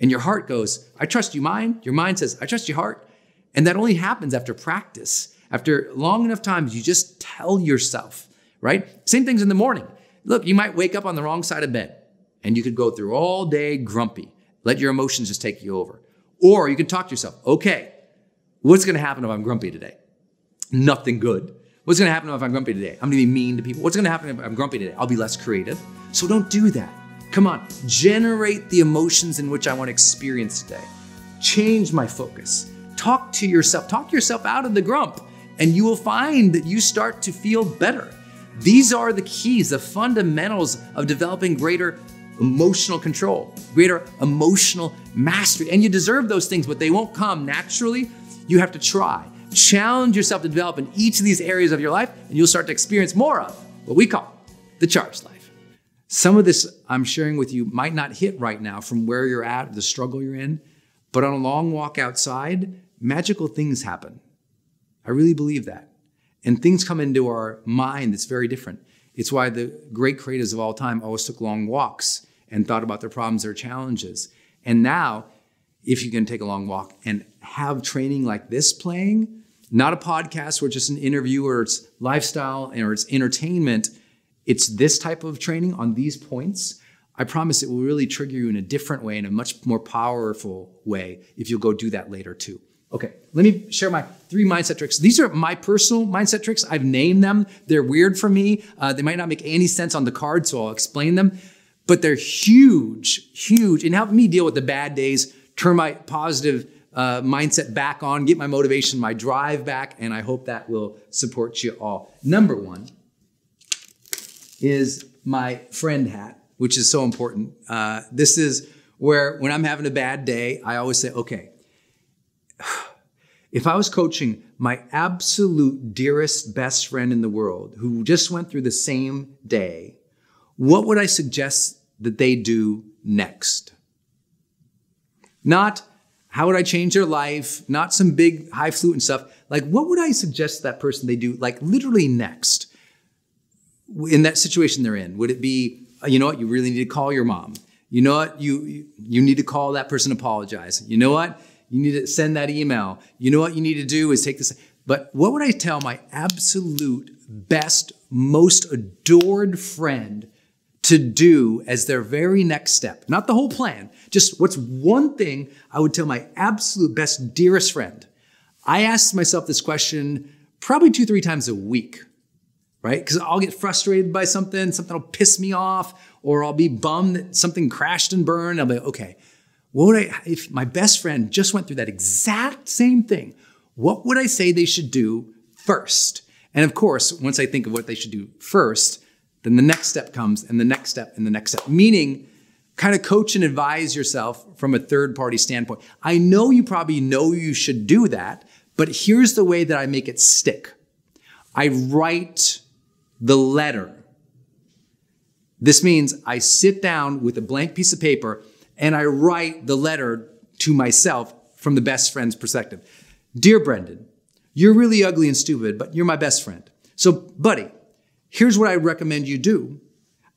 And your heart goes, I trust you, mind. Your mind says, I trust you, heart. And that only happens after practice. After long enough times, you just tell yourself, right? Same things in the morning. Look, you might wake up on the wrong side of bed and you could go through all day grumpy. Let your emotions just take you over. Or you can talk to yourself, okay, what's going to happen if I'm grumpy today? Nothing good. What's going to happen if I'm grumpy today? I'm going to be mean to people. What's going to happen if I'm grumpy today? I'll be less creative. So don't do that. Come on, generate the emotions in which I want to experience today. Change my focus. Talk to yourself out of the grump, and you will find that you start to feel better. These are the keys, the fundamentals of developing greater emotional control, greater emotional mastery. And you deserve those things, but they won't come naturally. You have to try. Challenge yourself to develop in each of these areas of your life, and you'll start to experience more of what we call the charged life. Some of this I'm sharing with you might not hit right now from where you're at, the struggle you're in, but on a long walk outside, magical things happen. I really believe that. And things come into our mind that's very different. It's why the great creatives of all time always took long walks and thought about their problems, their challenges. And now, if you can take a long walk and have training like this playing, not a podcast where it's just an interview or it's lifestyle or it's entertainment, it's this type of training on these points, I promise it will really trigger you in a different way, in a much more powerful way, if you'll go do that later too. Okay, let me share my 3 mindset tricks. These are my personal mindset tricks. I've named them. They're weird for me. They might not make any sense on the card, so I'll explain them. But they're huge, huge, and help me deal with the bad days, turn my positive mindset back on, get my motivation, my drive back, and I hope that will support you all. Number 1 is my friend hat, which is so important. This is where when I'm having a bad day, I always say, okay, if I was coaching my absolute dearest best friend in the world who just went through the same day, what would I suggest that they do next? Not how would I change their life, not some big highfalutin stuff. Like, what would I suggest to that person they do, like literally next in that situation they're in? Would it be, you know what, you really need to call your mom. You know what, you need to call that person, apologize. You know what, you need to send that email. You know what you need to do is take this. But what would I tell my absolute best, most adored friend to do as their very next step? Not the whole plan, just what's one thing I would tell my absolute best, dearest friend. I ask myself this question probably 2-3 times a week, right? Because I'll get frustrated by something will piss me off, or I'll be bummed that something crashed and burned. I'll be like, okay, what would if my best friend just went through that exact same thing, what would I say they should do first? And of course, once I think of what they should do first, then the next step comes, and the next step, and the next step. Meaning, kind of coach and advise yourself from a third-party standpoint. I know you probably know you should do that, but here's the way that I make it stick. I write the letter. This means I sit down with a blank piece of paper and I write the letter to myself from the best friend's perspective. Dear Brendon, you're really ugly and stupid, but you're my best friend. So, buddy, here's what I recommend you do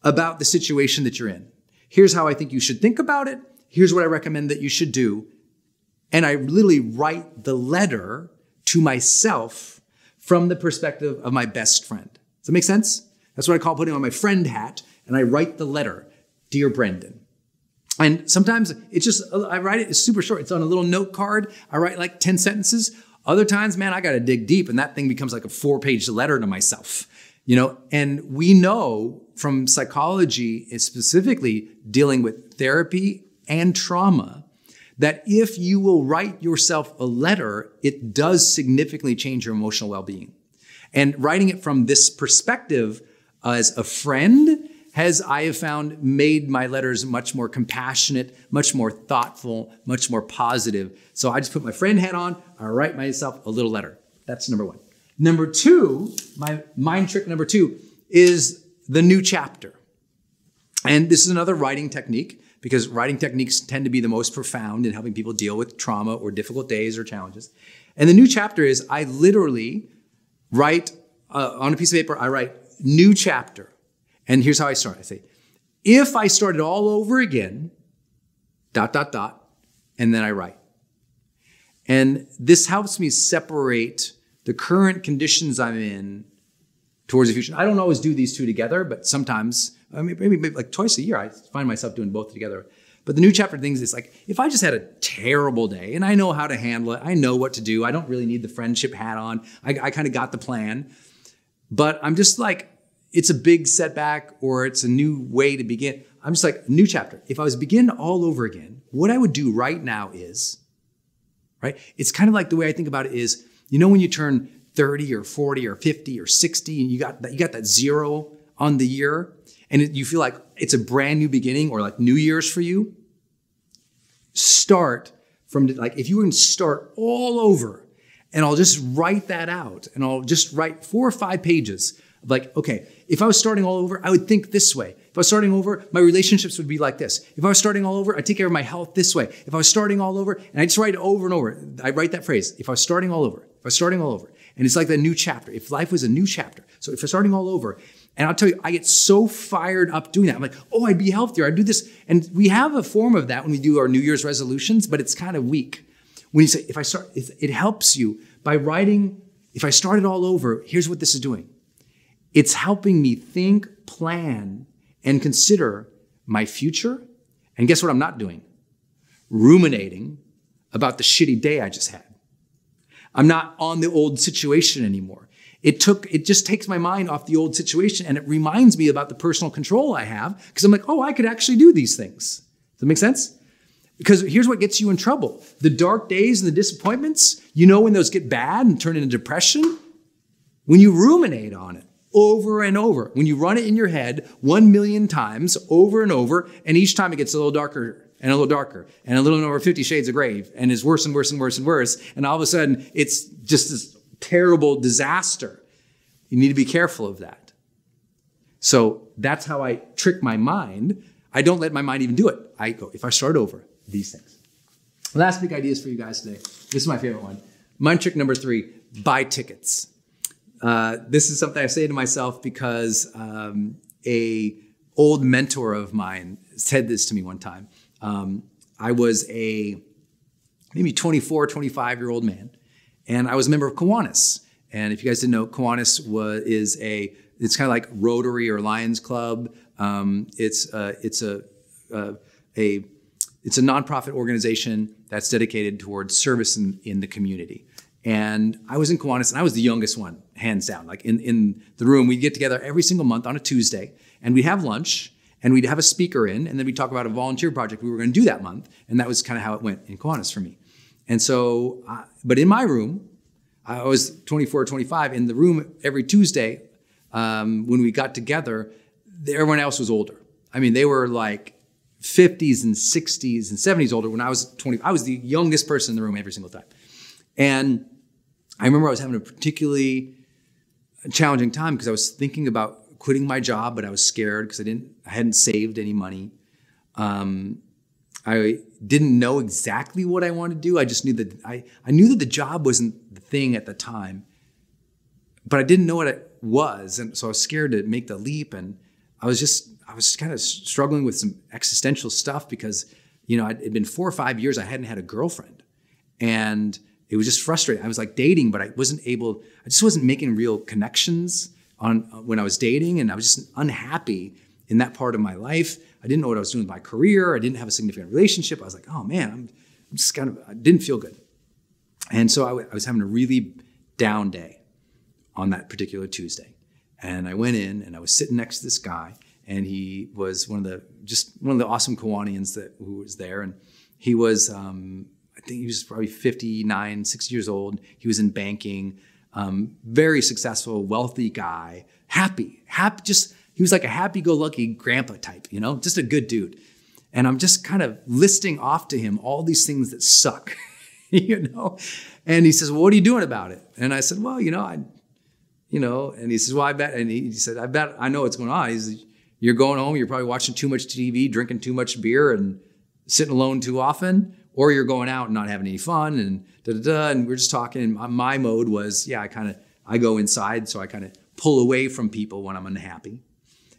about the situation that you're in. Here's how I think you should think about it. Here's what I recommend that you should do. And I literally write the letter to myself from the perspective of my best friend. Does that make sense? That's what I call putting on my friend hat, and I write the letter, Dear Brendon. And sometimes it's just, I write it, it's super short. It's on a little note card. I write like 10 sentences. Other times, man, I got to dig deep, and that thing becomes like a 4-page letter to myself. You know, and we know from psychology, specifically dealing with therapy and trauma, that if you will write yourself a letter, it does significantly change your emotional well-being. And writing it from this perspective as a friend has, I have found, made my letters much more compassionate, much more thoughtful, much more positive. So I just put my friend hat on, I write myself a little letter. That's number one. Number two, my mind trick number two is the new chapter. And this is another writing technique, because writing techniques tend to be the most profound in helping people deal with trauma or difficult days or challenges. And the new chapter is I literally write on a piece of paper, I write new chapter. And here's how I start. I say, if I started all over again, ... and then I write. And this helps me separate the current conditions I'm in towards the future. I don't always do these two together, but sometimes, I mean, maybe like twice a year, I find myself doing both together. But the new chapter things is like, if I just had a terrible day and I know how to handle it, I know what to do, I don't really need the friendship hat on, I kind of got the plan, but I'm just like, it's a big setback or it's a new way to begin. I'm just like, new chapter. If I was to begin all over again, what I would do right now is, right? It's kind of like the way I think about it is, you know, when you turn 30 or 40 or 50 or 60 and you got that zero on the year and you feel like it's a brand new beginning or like New Year's for you, start from like, if you were to start all over and I'll just write that out and I'll just write 4 or 5 pages of like, okay, if I was starting all over, I would think this way. If I was starting over, my relationships would be like this. If I was starting all over, I'd take care of my health this way. If I was starting all over, and I just write it over and over. I write that phrase, if I was starting all over, if I was starting all over. And it's like the new chapter. If life was a new chapter. So if I was starting all over, and I'll tell you, I get so fired up doing that. I'm like, oh, I'd be healthier. I'd do this. And we have a form of that when we do our New Year's resolutions, but it's kind of weak. When you say, if I start, it helps you by writing, if I started all over, here's what this is doing. It's helping me think, plan, and consider my future. And guess what I'm not doing? Ruminating about the shitty day I just had. I'm not on the old situation anymore. It just takes my mind off the old situation and it reminds me about the personal control I have because I'm like, oh, I could actually do these things. Does that make sense? Because here's what gets you in trouble. The dark days and the disappointments, you know when those get bad and turn into depression? When you ruminate on it over and over. When you run it in your head 1 million times over and over, and each time it gets a little darker and a little darker and a little over 50 shades of gray and is worse and worse and worse and worse. And all of a sudden it's just this terrible disaster. You need to be careful of that. So that's how I trick my mind. I don't let my mind even do it. I go, if I start over, these things. Last big ideas for you guys today. This is my favorite one. Mind trick number 3, buy tickets. This is something I say to myself because a old mentor of mine said this to me one time. I was a maybe 24, 25-year-old man, and I was a member of Kiwanis. And if you guys didn't know, Kiwanis it's kind of like Rotary or Lions Club. It's a nonprofit organization that's dedicated towards service in the community. And I was in Kiwanis, and I was the youngest one, hands down. Like in the room, we'd get together every single month on a Tuesday, and we'd have lunch, and we'd have a speaker in, and then we'd talk about a volunteer project we were going to do that month. And that was kind of how it went in Kiwanis for me. And so, but in my room, I was 24, 25, in the room every Tuesday, when we got together, everyone else was older. I mean, they were like 50s and 60s and 70s older. When I was 20, I was the youngest person in the room every single time. And I remember I was having a particularly challenging time because I was thinking about quitting my job, but I was scared because I hadn't saved any money. I didn't know exactly what I wanted to do. I just knew that I knew that the job wasn't the thing at the time, but I didn't know what it was. And so I was scared to make the leap. And I was kind of struggling with some existential stuff because, it'd been 4 or 5 years I hadn't had a girlfriend. And it was just frustrating. I was like dating, but I just wasn't making real connections when I was dating. And I was just unhappy in that part of my life. I didn't know what I was doing with my career. I didn't have a significant relationship. I was like, oh man, I didn't feel good. And so I was having a really down day on that particular Tuesday. And I went in and I was sitting next to this guy, and he was one of the awesome Kiwanians who was there. And he was, I think he was probably 59, 60 years old. He was in banking, very successful, wealthy guy, happy, he was like a happy-go-lucky grandpa type, just a good dude. And I'm just kind of listing off to him all these things that suck, And he says, well, what are you doing about it? And I said, well, and he says, well, I bet. And he said, I bet I know what's going on. He says, you're going home, you're probably watching too much TV, drinking too much beer, and sitting alone too often, or you're going out and not having any fun, and da-da-da. And we're just talking. And my mode was, I go inside, so I kind of pull away from people when I'm unhappy.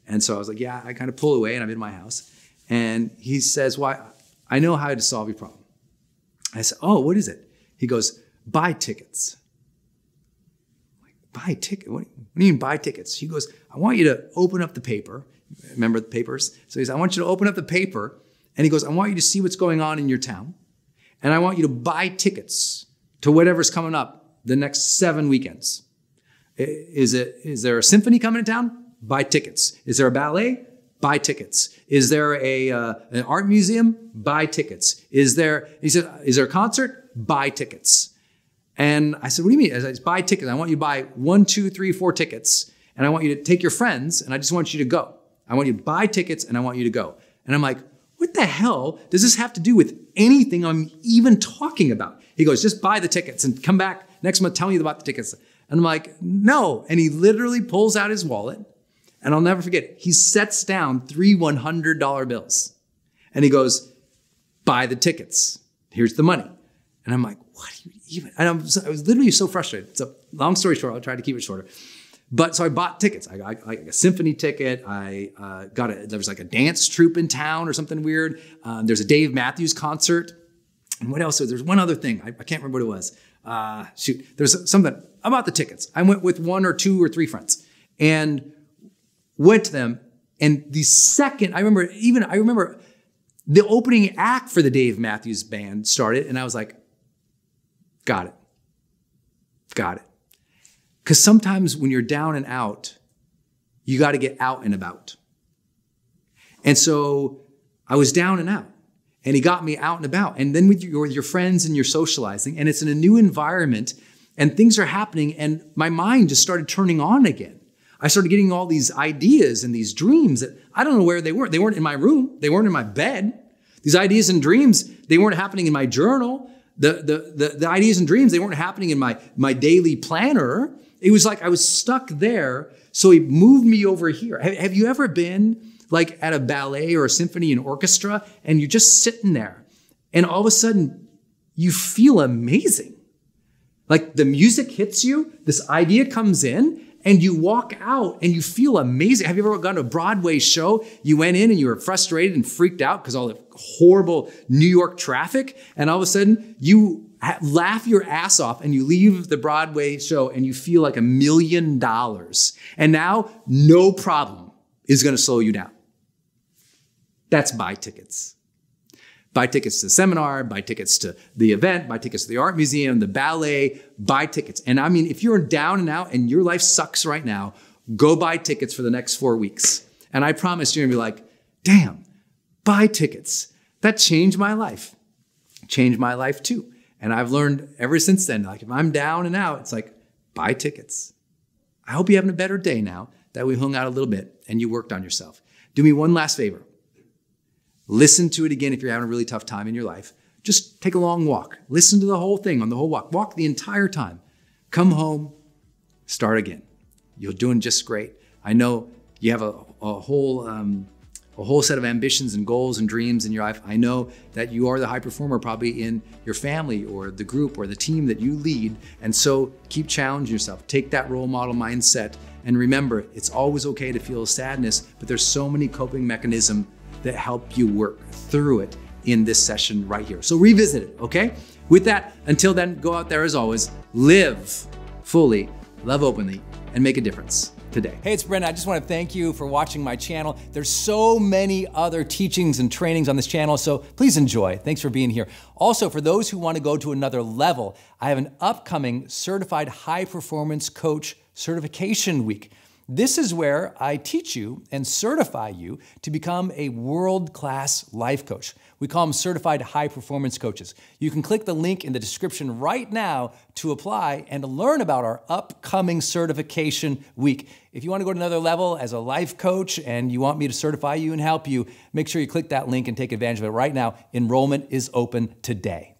And so I was like, yeah, I kind of pull away, and I'm in my house. And he says, well, I know how to solve your problem. I said, oh, what is it? He goes, buy tickets. I'm like, buy tickets? What do you mean buy tickets? He goes, I want you to open up the paper. Remember the papers? So he says, I want you to open up the paper. And he goes, I want you to see what's going on in your town. And I want you to buy tickets to whatever's coming up the next 7 weekends. Is there a symphony coming to town? Buy tickets. Is there a ballet? Buy tickets. Is there an art museum? Buy tickets. He said, is there a concert? Buy tickets. And I said, what do you mean? I said, buy tickets. I want you to buy 1, 2, 3, 4 tickets. And I want you to take your friends, and I just want you to go. I want you to buy tickets, and I want you to go. And I'm like, what the hell does this have to do with anything I'm even talking about? He goes, just buy the tickets and come back next month, tell me about the tickets. And I'm like, no. And he literally pulls out his wallet. And I'll never forget, he sets down 3 $100 bills. And he goes, buy the tickets. Here's the money. And I'm like, what do you even? And I was literally so frustrated. So long story short, I'll try to keep it shorter. But so I bought tickets. I got a symphony ticket. There was like a dance troupe in town or something weird. There's a Dave Matthews concert. And what else? There's one other thing. I can't remember what it was. There's something about the tickets. I went with 1 or 2 or 3 friends and went to them. And the second, I remember the opening act for the Dave Matthews Band started. And I was like, got it. Because sometimes when you're down and out, you got to get out and about. And so I was down and out, and he got me out and about. And then with your friends and you're socializing, and it's in a new environment, and things are happening, and my mind just started turning on again. I started getting all these ideas and these dreams that I don't know where they were. They weren't in my room. They weren't in my bed. These ideas and dreams, they weren't happening in my journal. The ideas and dreams, they weren't happening in my daily planner. It was like I was stuck there, so he moved me over here. Have you ever been like at a ballet or a symphony and orchestra, and you're just sitting there, and all of a sudden you feel amazing. Like the music hits you, this idea comes in, and you walk out and you feel amazing. Have you ever gone to a Broadway show? You went in and you were frustrated and freaked out because all the horrible New York traffic, and all of a sudden you laugh your ass off and you leave the Broadway show and you feel like $1 million. And now no problem is going to slow you down. That's buy tickets. Buy tickets to the seminar, buy tickets to the event, buy tickets to the art museum, the ballet, buy tickets. And I mean, if you're down and out and your life sucks right now, go buy tickets for the next 4 weeks. And I promise you're gonna be like, damn, buy tickets. That changed my life. Changed my life too. And I've learned ever since then, like if I'm down and out, it's like, buy tickets. I hope you're having a better day now that we hung out a little bit and you worked on yourself. Do me one last favor. Listen to it again if you're having a really tough time in your life. Just take a long walk. Listen to the whole thing on the whole walk. Walk the entire time. Come home, start again. You're doing just great. I know you have a whole set of ambitions and goals and dreams in your life. I know that you are the high performer probably in your family or the group or the team that you lead. And so keep challenging yourself. Take that role model mindset. And remember, it's always okay to feel sadness, but there's so many coping mechanisms that help you work through it in this session right here. So revisit it, okay? With that, until then, go out there as always, live fully, love openly, and make a difference today. Hey, it's Brendon. I just want to thank you for watching my channel. There's so many other teachings and trainings on this channel, so please enjoy. Thanks for being here. Also, for those who want to go to another level, I have an upcoming Certified High Performance Coach Certification Week. This is where I teach you and certify you to become a world-class life coach. We call them certified high performance coaches. You can click the link in the description right now to apply and to learn about our upcoming certification week. If you want to go to another level as a life coach and you want me to certify you and help you, make sure you click that link and take advantage of it right now. Enrollment is open today.